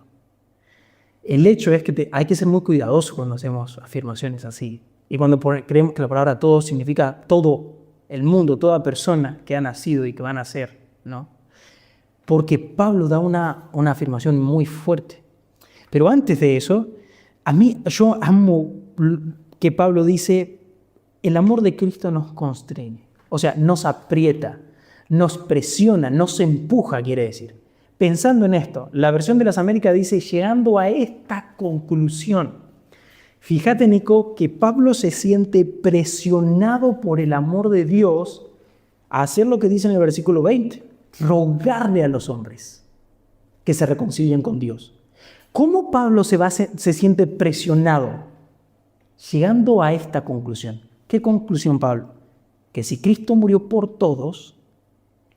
Speaker 2: El hecho es que hay que ser muy cuidadosos cuando hacemos afirmaciones así. Y cuando creemos que la palabra todos significa todo el mundo, toda persona que ha nacido y que va a nacer, ¿no? Porque Pablo da una afirmación muy fuerte. Pero antes de eso, yo amo que Pablo dice, el amor de Cristo nos constreñe. O sea, nos aprieta, nos presiona, nos empuja, quiere decir. Pensando en esto, la versión de las Américas dice, llegando a esta conclusión. Fíjate, Nico, que Pablo se siente presionado por el amor de Dios a hacer lo que dice en el versículo 20, rogarle a los hombres que se reconcilien con Dios. ¿Cómo Pablo se siente presionado? Llegando a esta conclusión. ¿Qué conclusión, Pablo? Que si Cristo murió por todos,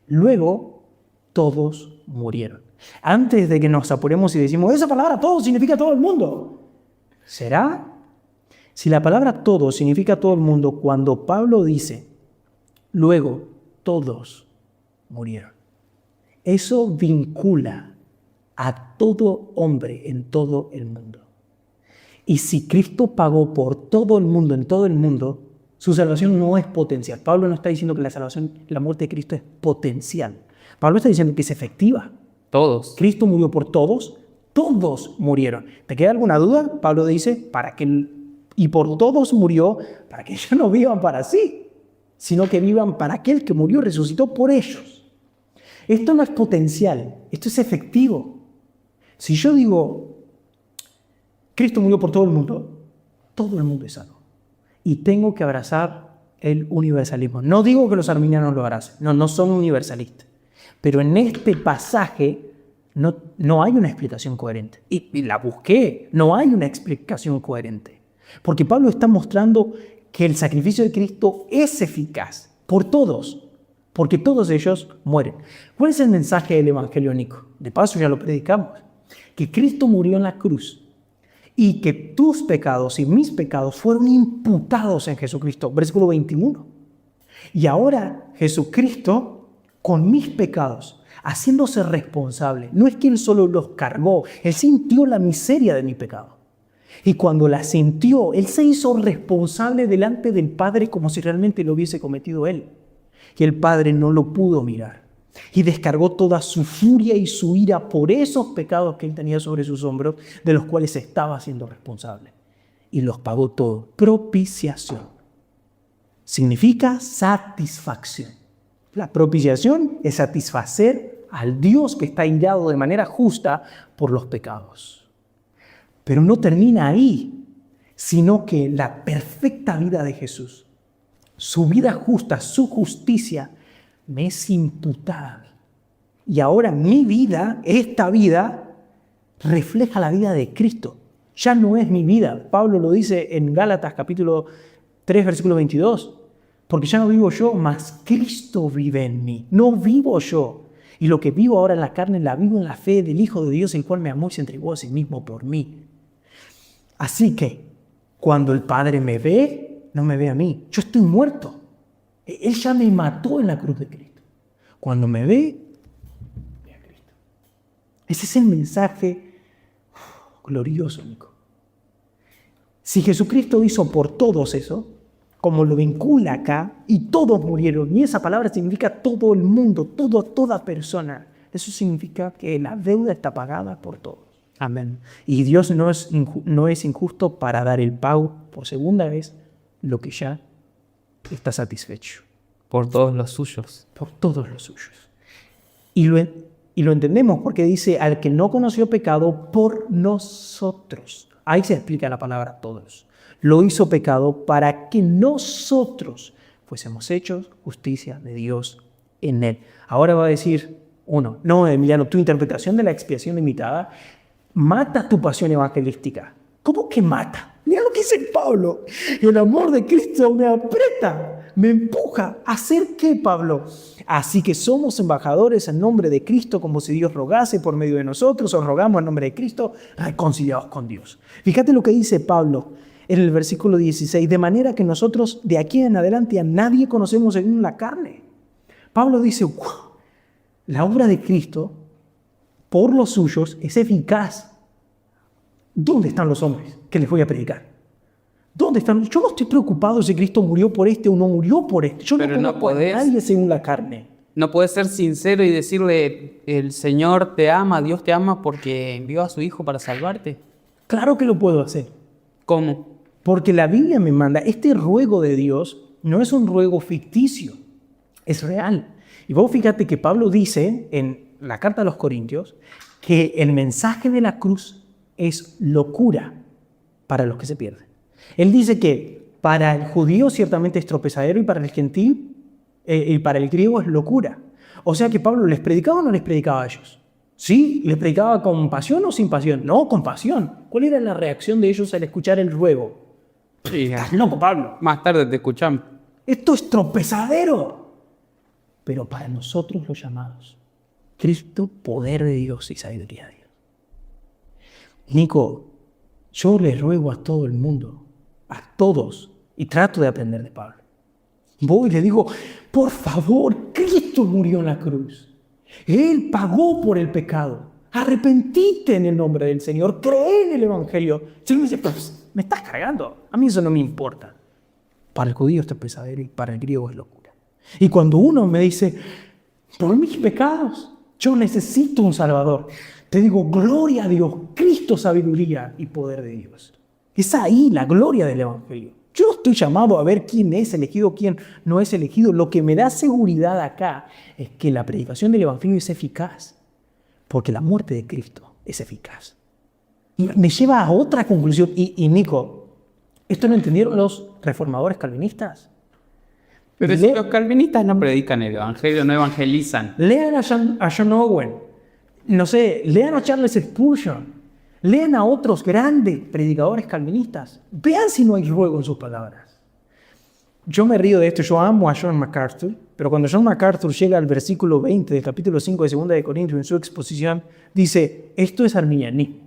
Speaker 2: luego todos murieron. Antes de que nos apuremos y decimos, esa palabra todo significa todo el mundo. ¿Será? Si la palabra todo significa todo el mundo, cuando Pablo dice, luego todos murieron, eso vincula a todo hombre en todo el mundo. Y si Cristo pagó por todo el mundo en todo el mundo, su salvación no es potencial. Pablo no está diciendo que la salvación, la muerte de Cristo es potencial. Pablo está diciendo que es efectiva.
Speaker 1: Todos.
Speaker 2: Cristo murió por todos, todos murieron. ¿Te queda alguna duda? Pablo dice, y por todos murió, para que ellos no vivan para sí, sino que vivan para aquel que murió y resucitó por ellos. Esto no es potencial, esto es efectivo. Si yo digo, Cristo murió por todo el mundo es salvo. Y tengo que abrazar el universalismo. No digo que los arminianos lo abracen, no son universalistas. Pero en este pasaje no hay una explicación coherente. Y la busqué, no hay una explicación coherente. Porque Pablo está mostrando que el sacrificio de Cristo es eficaz por todos, porque todos ellos mueren. ¿Cuál es el mensaje del Evangelio, Nico? De paso ya lo predicamos. Que Cristo murió en la cruz y que tus pecados y mis pecados fueron imputados en Jesucristo. Versículo 21. Y ahora Jesucristo, con mis pecados, haciéndose responsable, no es que Él solo los cargó, Él sintió la miseria de mi pecado. Y cuando la sintió, Él se hizo responsable delante del Padre como si realmente lo hubiese cometido Él. Y el Padre no lo pudo mirar. Y descargó toda su furia y su ira por esos pecados que Él tenía sobre sus hombros, de los cuales estaba siendo responsable. Y los pagó todo. Propiciación. Significa satisfacción. La propiciación es satisfacer al Dios que está irado de manera justa por los pecados. Pero no termina ahí, sino que la perfecta vida de Jesús, su vida justa, su justicia, me es imputada. Y ahora mi vida, esta vida, refleja la vida de Cristo. Ya no es mi vida. Pablo lo dice en Gálatas capítulo 3, versículo 22. Porque ya no vivo yo, mas Cristo vive en mí. No vivo yo. Y lo que vivo ahora en la carne, la vivo en la fe del Hijo de Dios, el cual me amó y se entregó a sí mismo por mí. Así que, cuando el Padre me ve, no me ve a mí. Yo estoy muerto. Él ya me mató en la cruz de Cristo. Cuando me ve a Cristo. Ese es el mensaje glorioso, Nico. Si Jesucristo hizo por todos eso, como lo vincula acá, y todos murieron, y esa palabra significa todo el mundo, toda persona, eso significa que la deuda está pagada por todos. Amén. Y Dios no es injusto para dar el pago por segunda vez lo que ya está satisfecho.
Speaker 1: Por todos los suyos.
Speaker 2: Por todos los suyos. Y lo entendemos porque dice, al que no conoció pecado, por nosotros. Ahí se explica la palabra todos. Lo hizo pecado para que nosotros fuésemos hechos justicia de Dios en Él. Ahora va a decir uno, no, Emiliano, tu interpretación de la expiación limitada mata tu pasión evangelística. ¿Cómo que mata? Mira lo que dice Pablo. El amor de Cristo me aprieta, me empuja. ¿A hacer qué, Pablo? Así que somos embajadores en nombre de Cristo, como si Dios rogase por medio de nosotros, os rogamos en nombre de Cristo, reconciliados con Dios. Fíjate lo que dice Pablo en el versículo 16, de manera que nosotros de aquí en adelante a nadie conocemos según la carne. Pablo dice, la obra de Cristo por los suyos es eficaz. ¿Dónde están los hombres que les voy a predicar? ¿Dónde están? Yo no estoy preocupado si Cristo murió por este o no murió por este. Yo
Speaker 1: Pero
Speaker 2: no
Speaker 1: no
Speaker 2: conozco a
Speaker 1: podés.
Speaker 2: nadie según la carne.
Speaker 1: No puedes ser sincero y decirle, el Señor te ama, Dios te ama porque envió a su Hijo para salvarte.
Speaker 2: Claro que lo puedo hacer.
Speaker 1: ¿Cómo?
Speaker 2: Porque la Biblia me manda, este ruego de Dios no es un ruego ficticio, es real. Y vos fíjate que Pablo dice en la carta a los Corintios que el mensaje de la cruz es locura para los que se pierden. Él dice que para el judío ciertamente es tropezadero y para el gentil y para el griego es locura. O sea que Pablo les predicaba o no les predicaba a ellos. ¿Sí? ¿Les predicaba con pasión o sin pasión? No, con pasión. ¿Cuál era la reacción de ellos al escuchar el ruego?
Speaker 1: Sí,
Speaker 2: Estás loco, Pablo.
Speaker 1: más tarde te escuchamos.
Speaker 2: Esto es tropezadero. Pero para nosotros los llamados, Cristo, poder de Dios y sabiduría de Dios. Nico, yo les ruego a todo el mundo, a todos, y trato de aprender de Pablo. Voy y le digo, por favor, Cristo murió en la cruz. Él pagó por el pecado. Arrepentite en el nombre del Señor. Cree en el Evangelio. Si él me dice, pues, me estás cargando. A mí eso no me importa. Para el judío esto es pesadero y para el griego es locura. Y cuando uno me dice, por mis pecados, yo necesito un Salvador, te digo, gloria a Dios, Cristo, sabiduría y poder de Dios. Es ahí la gloria del Evangelio. Yo no estoy llamado a ver quién es elegido, quién no es elegido. Lo que me da seguridad acá es que la predicación del Evangelio es eficaz, porque la muerte de Cristo es eficaz. Y me lleva a otra conclusión. Y Nico, ¿esto lo entendieron los reformadores calvinistas?
Speaker 1: Pero si los calvinistas no predican el Evangelio, no evangelizan.
Speaker 2: Lean a John Owen, no sé, lean a Charles Spurgeon, lean a otros grandes predicadores calvinistas. Vean si no hay ruego en sus palabras. Yo me río de esto, yo amo a John MacArthur, pero cuando John MacArthur llega al versículo 20 del capítulo 5 de 2 de Corintios en su exposición, dice, esto es arminianismo.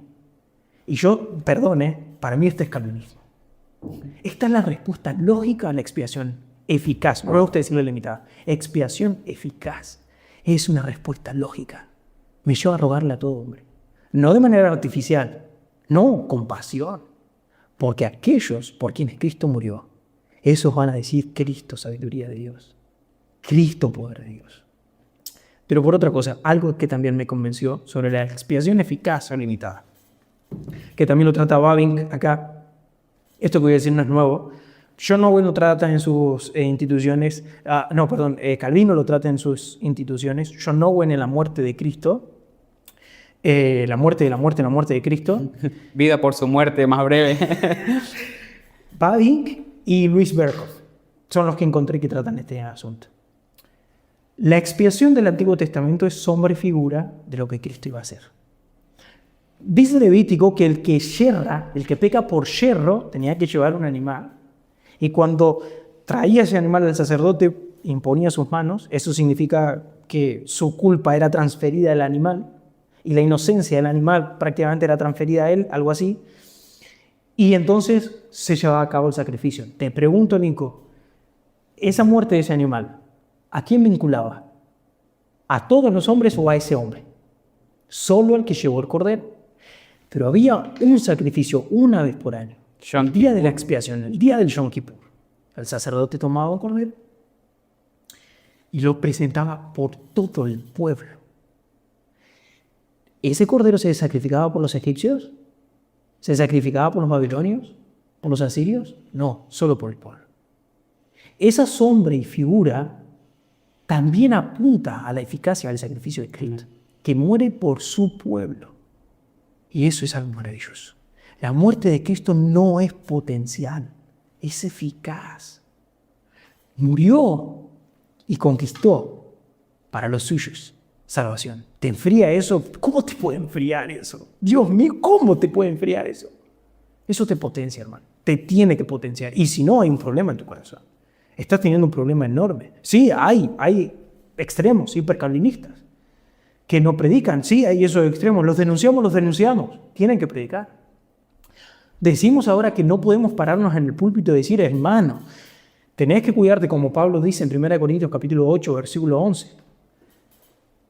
Speaker 2: Y yo, perdone, para mí este es calvinismo. Esta es la respuesta lógica a la expiación eficaz. No me gusta decirlo limitada. Expiación eficaz es una respuesta lógica. Me lleva a rogarle a todo hombre. No de manera artificial, no, con pasión. Porque aquellos por quienes Cristo murió, esos van a decir Cristo, sabiduría de Dios. Cristo, poder de Dios. Pero por otra cosa, algo que también me convenció sobre la expiación eficaz o limitada, que también lo trata Bavinck acá. Esto que voy a decir no es nuevo. John Owen lo trata en sus instituciones, Calvino lo trata en sus instituciones, John Owen en la muerte de Cristo, la muerte de Cristo.
Speaker 1: Vida por su muerte más breve.
Speaker 2: Bavinck y Louis Berkhoff son los que encontré que tratan este asunto. La expiación del Antiguo Testamento es sombra y figura de lo que Cristo iba a hacer. Dice Levítico que el que yerra, el que peca por yerro, tenía que llevar un animal. Y cuando traía ese animal al sacerdote, imponía sus manos. Eso significa que su culpa era transferida al animal y la inocencia del animal prácticamente era transferida a él, algo así. Y entonces se llevaba a cabo el sacrificio. Te pregunto, Nico, esa muerte de ese animal, ¿a quién vinculaba? ¿A todos los hombres o a ese hombre? Solo al que llevó el cordero. Pero había un sacrificio una vez por año. El día de la expiación, el día del Yom Kippur. El sacerdote tomaba un cordero y lo presentaba por todo el pueblo. ¿Ese cordero se sacrificaba por los egipcios? ¿Se sacrificaba por los babilonios? ¿Por los asirios? No, solo por el pueblo. Esa sombra y figura también apunta a la eficacia del sacrificio de Cristo, que muere por su pueblo. Y eso es algo maravilloso. La muerte de Cristo no es potencial, es eficaz. Murió y conquistó para los suyos salvación. ¿Te enfría eso? ¿Cómo te puede enfriar eso? Dios mío, ¿cómo te puede enfriar eso? Eso te potencia, hermano. Te tiene que potenciar. Y si no, hay un problema en tu corazón. Estás teniendo un problema enorme. Sí, hay extremos hipercalvinistas que no predican. Sí, hay esos extremos. Los denunciamos. Tienen que predicar. Decimos ahora que no podemos pararnos en el púlpito y decir, hermano, tenés que cuidarte, como Pablo dice en 1 Corintios capítulo 8, versículo 11,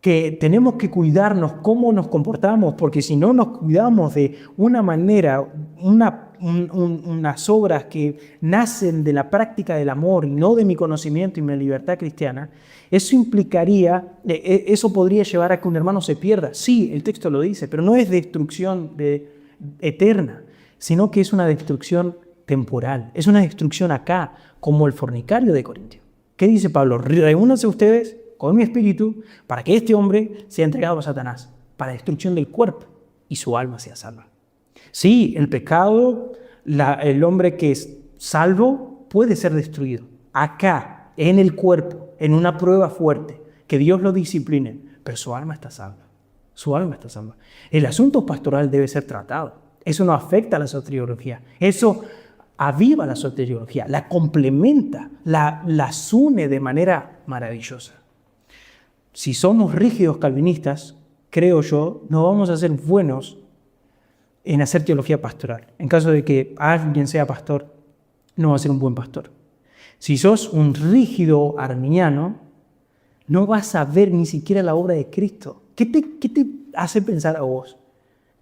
Speaker 2: que tenemos que cuidarnos cómo nos comportamos, porque si no nos cuidamos de una manera, una unas obras que nacen de la práctica del amor y no de mi conocimiento y mi libertad cristiana, eso implicaría, eso podría llevar a que un hermano se pierda. Sí, el texto lo dice, pero no es destrucción eterna, sino que es una destrucción temporal, es una destrucción acá, como el fornicario de Corintio. ¿Qué dice Pablo? Reúnanse ustedes con mi espíritu para que este hombre sea entregado a Satanás, para destrucción del cuerpo y su alma sea salva. Sí, el pecado, el hombre que es salvo puede ser destruido. Acá, en el cuerpo, en una prueba fuerte, que Dios lo discipline, pero su alma está salva. Su alma está salva. El asunto pastoral debe ser tratado. Eso no afecta a la soteriología. Eso aviva la soteriología, la complementa, las une de manera maravillosa. Si somos rígidos calvinistas, creo yo, no vamos a ser buenos en hacer teología pastoral. En caso de que alguien sea pastor, no va a ser un buen pastor. Si sos un rígido arminiano, no vas a ver ni siquiera la obra de Cristo. ¿Qué te hace pensar a vos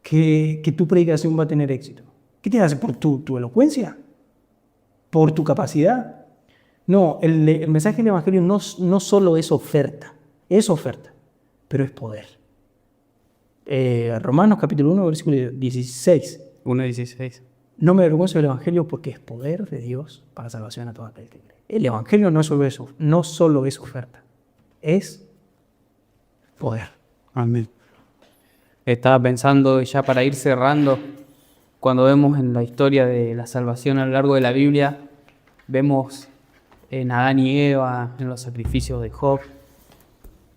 Speaker 2: que tu predicación va a tener éxito? ¿Qué te hace? ¿Por tu elocuencia? ¿Por tu capacidad? No, el mensaje del Evangelio no solo es oferta, pero es poder. Romanos capítulo 1, versículo 16.
Speaker 1: 1:16.
Speaker 2: No me avergüenzo del Evangelio porque es poder de Dios para salvación a todo aquel que cree. El Evangelio no solo es oferta, es poder.
Speaker 1: Amén. Estaba pensando, ya para ir cerrando, cuando vemos en la historia de la salvación a lo largo de la Biblia, vemos en Adán y Eva, en los sacrificios de Job,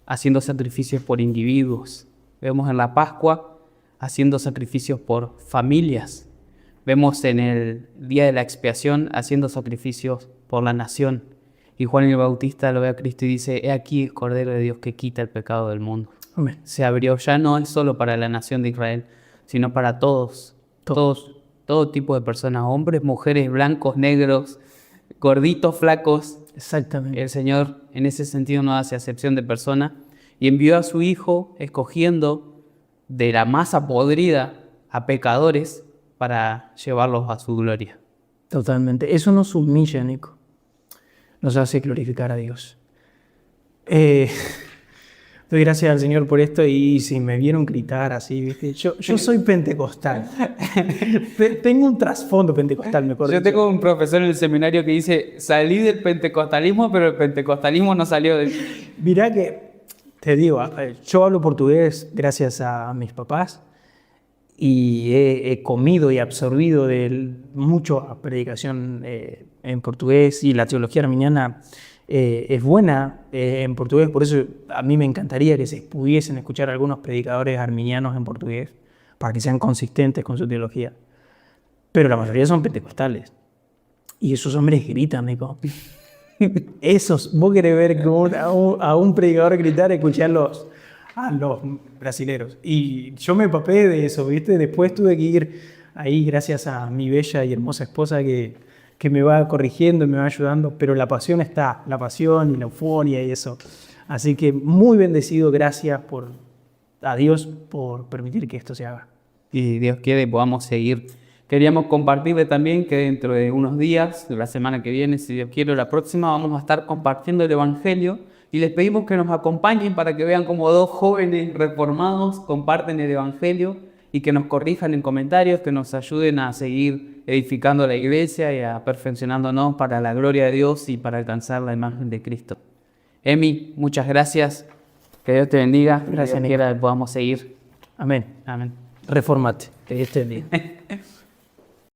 Speaker 1: haciendo sacrificios por individuos. Vemos en la Pascua haciendo sacrificios por familias. Vemos en el día de la expiación haciendo sacrificios por la nación. Y Juan el Bautista lo ve a Cristo y dice: he aquí el Cordero de Dios que quita el pecado del mundo.
Speaker 2: Amén.
Speaker 1: Se abrió, ya no es solo para la nación de Israel, sino para todos, todo tipo de personas, hombres, mujeres, blancos, negros, gorditos, flacos.
Speaker 2: Exactamente.
Speaker 1: El Señor en ese sentido no hace acepción de persona y envió a su Hijo escogiendo de la masa podrida a pecadores para llevarlos a su gloria.
Speaker 2: Totalmente. Eso nos humilla, Nico. Nos hace glorificar a Dios. Doy gracias al Señor por esto y si me vieron gritar así, ¿viste? Yo soy pentecostal. Tengo un trasfondo pentecostal, me acuerdo.
Speaker 1: Yo tengo un profesor en el seminario que dice: salí del pentecostalismo, pero el pentecostalismo no salió de...
Speaker 2: Mirá que, te digo, yo hablo portugués gracias a mis papás y he comido y absorbido mucho predicación en portugués, y la teología arminiana es buena en portugués. Por eso a mí me encantaría que se pudiesen escuchar algunos predicadores arminianos en portugués para que sean consistentes con su teología. Pero la mayoría son pentecostales. Y esos hombres gritan, Nico. Vos querés ver a un predicador gritar, escuchar a los brasileros. Y yo me empapé de eso, ¿viste? Después tuve que ir ahí gracias a mi bella y hermosa esposa que me va corrigiendo y me va ayudando, pero la pasión está, la pasión y la euforia y eso. Así que muy bendecido, gracias a Dios por permitir que esto se haga.
Speaker 1: Y Dios quiere podamos seguir. Queríamos compartirle también que dentro de unos días, la semana que viene, si Dios quiere, la próxima, vamos a estar compartiendo el Evangelio y les pedimos que nos acompañen para que vean cómo dos jóvenes reformados comparten el Evangelio y que nos corrijan en comentarios, que nos ayuden a seguir edificando la iglesia y a perfeccionándonos para la gloria de Dios y para alcanzar la imagen de Cristo. Emi, muchas gracias. Que Dios te bendiga.
Speaker 2: Gracias,
Speaker 1: que Dios quiera que podamos seguir.
Speaker 2: Amén.
Speaker 1: Amén.
Speaker 2: Reformate. Que Dios te bendiga.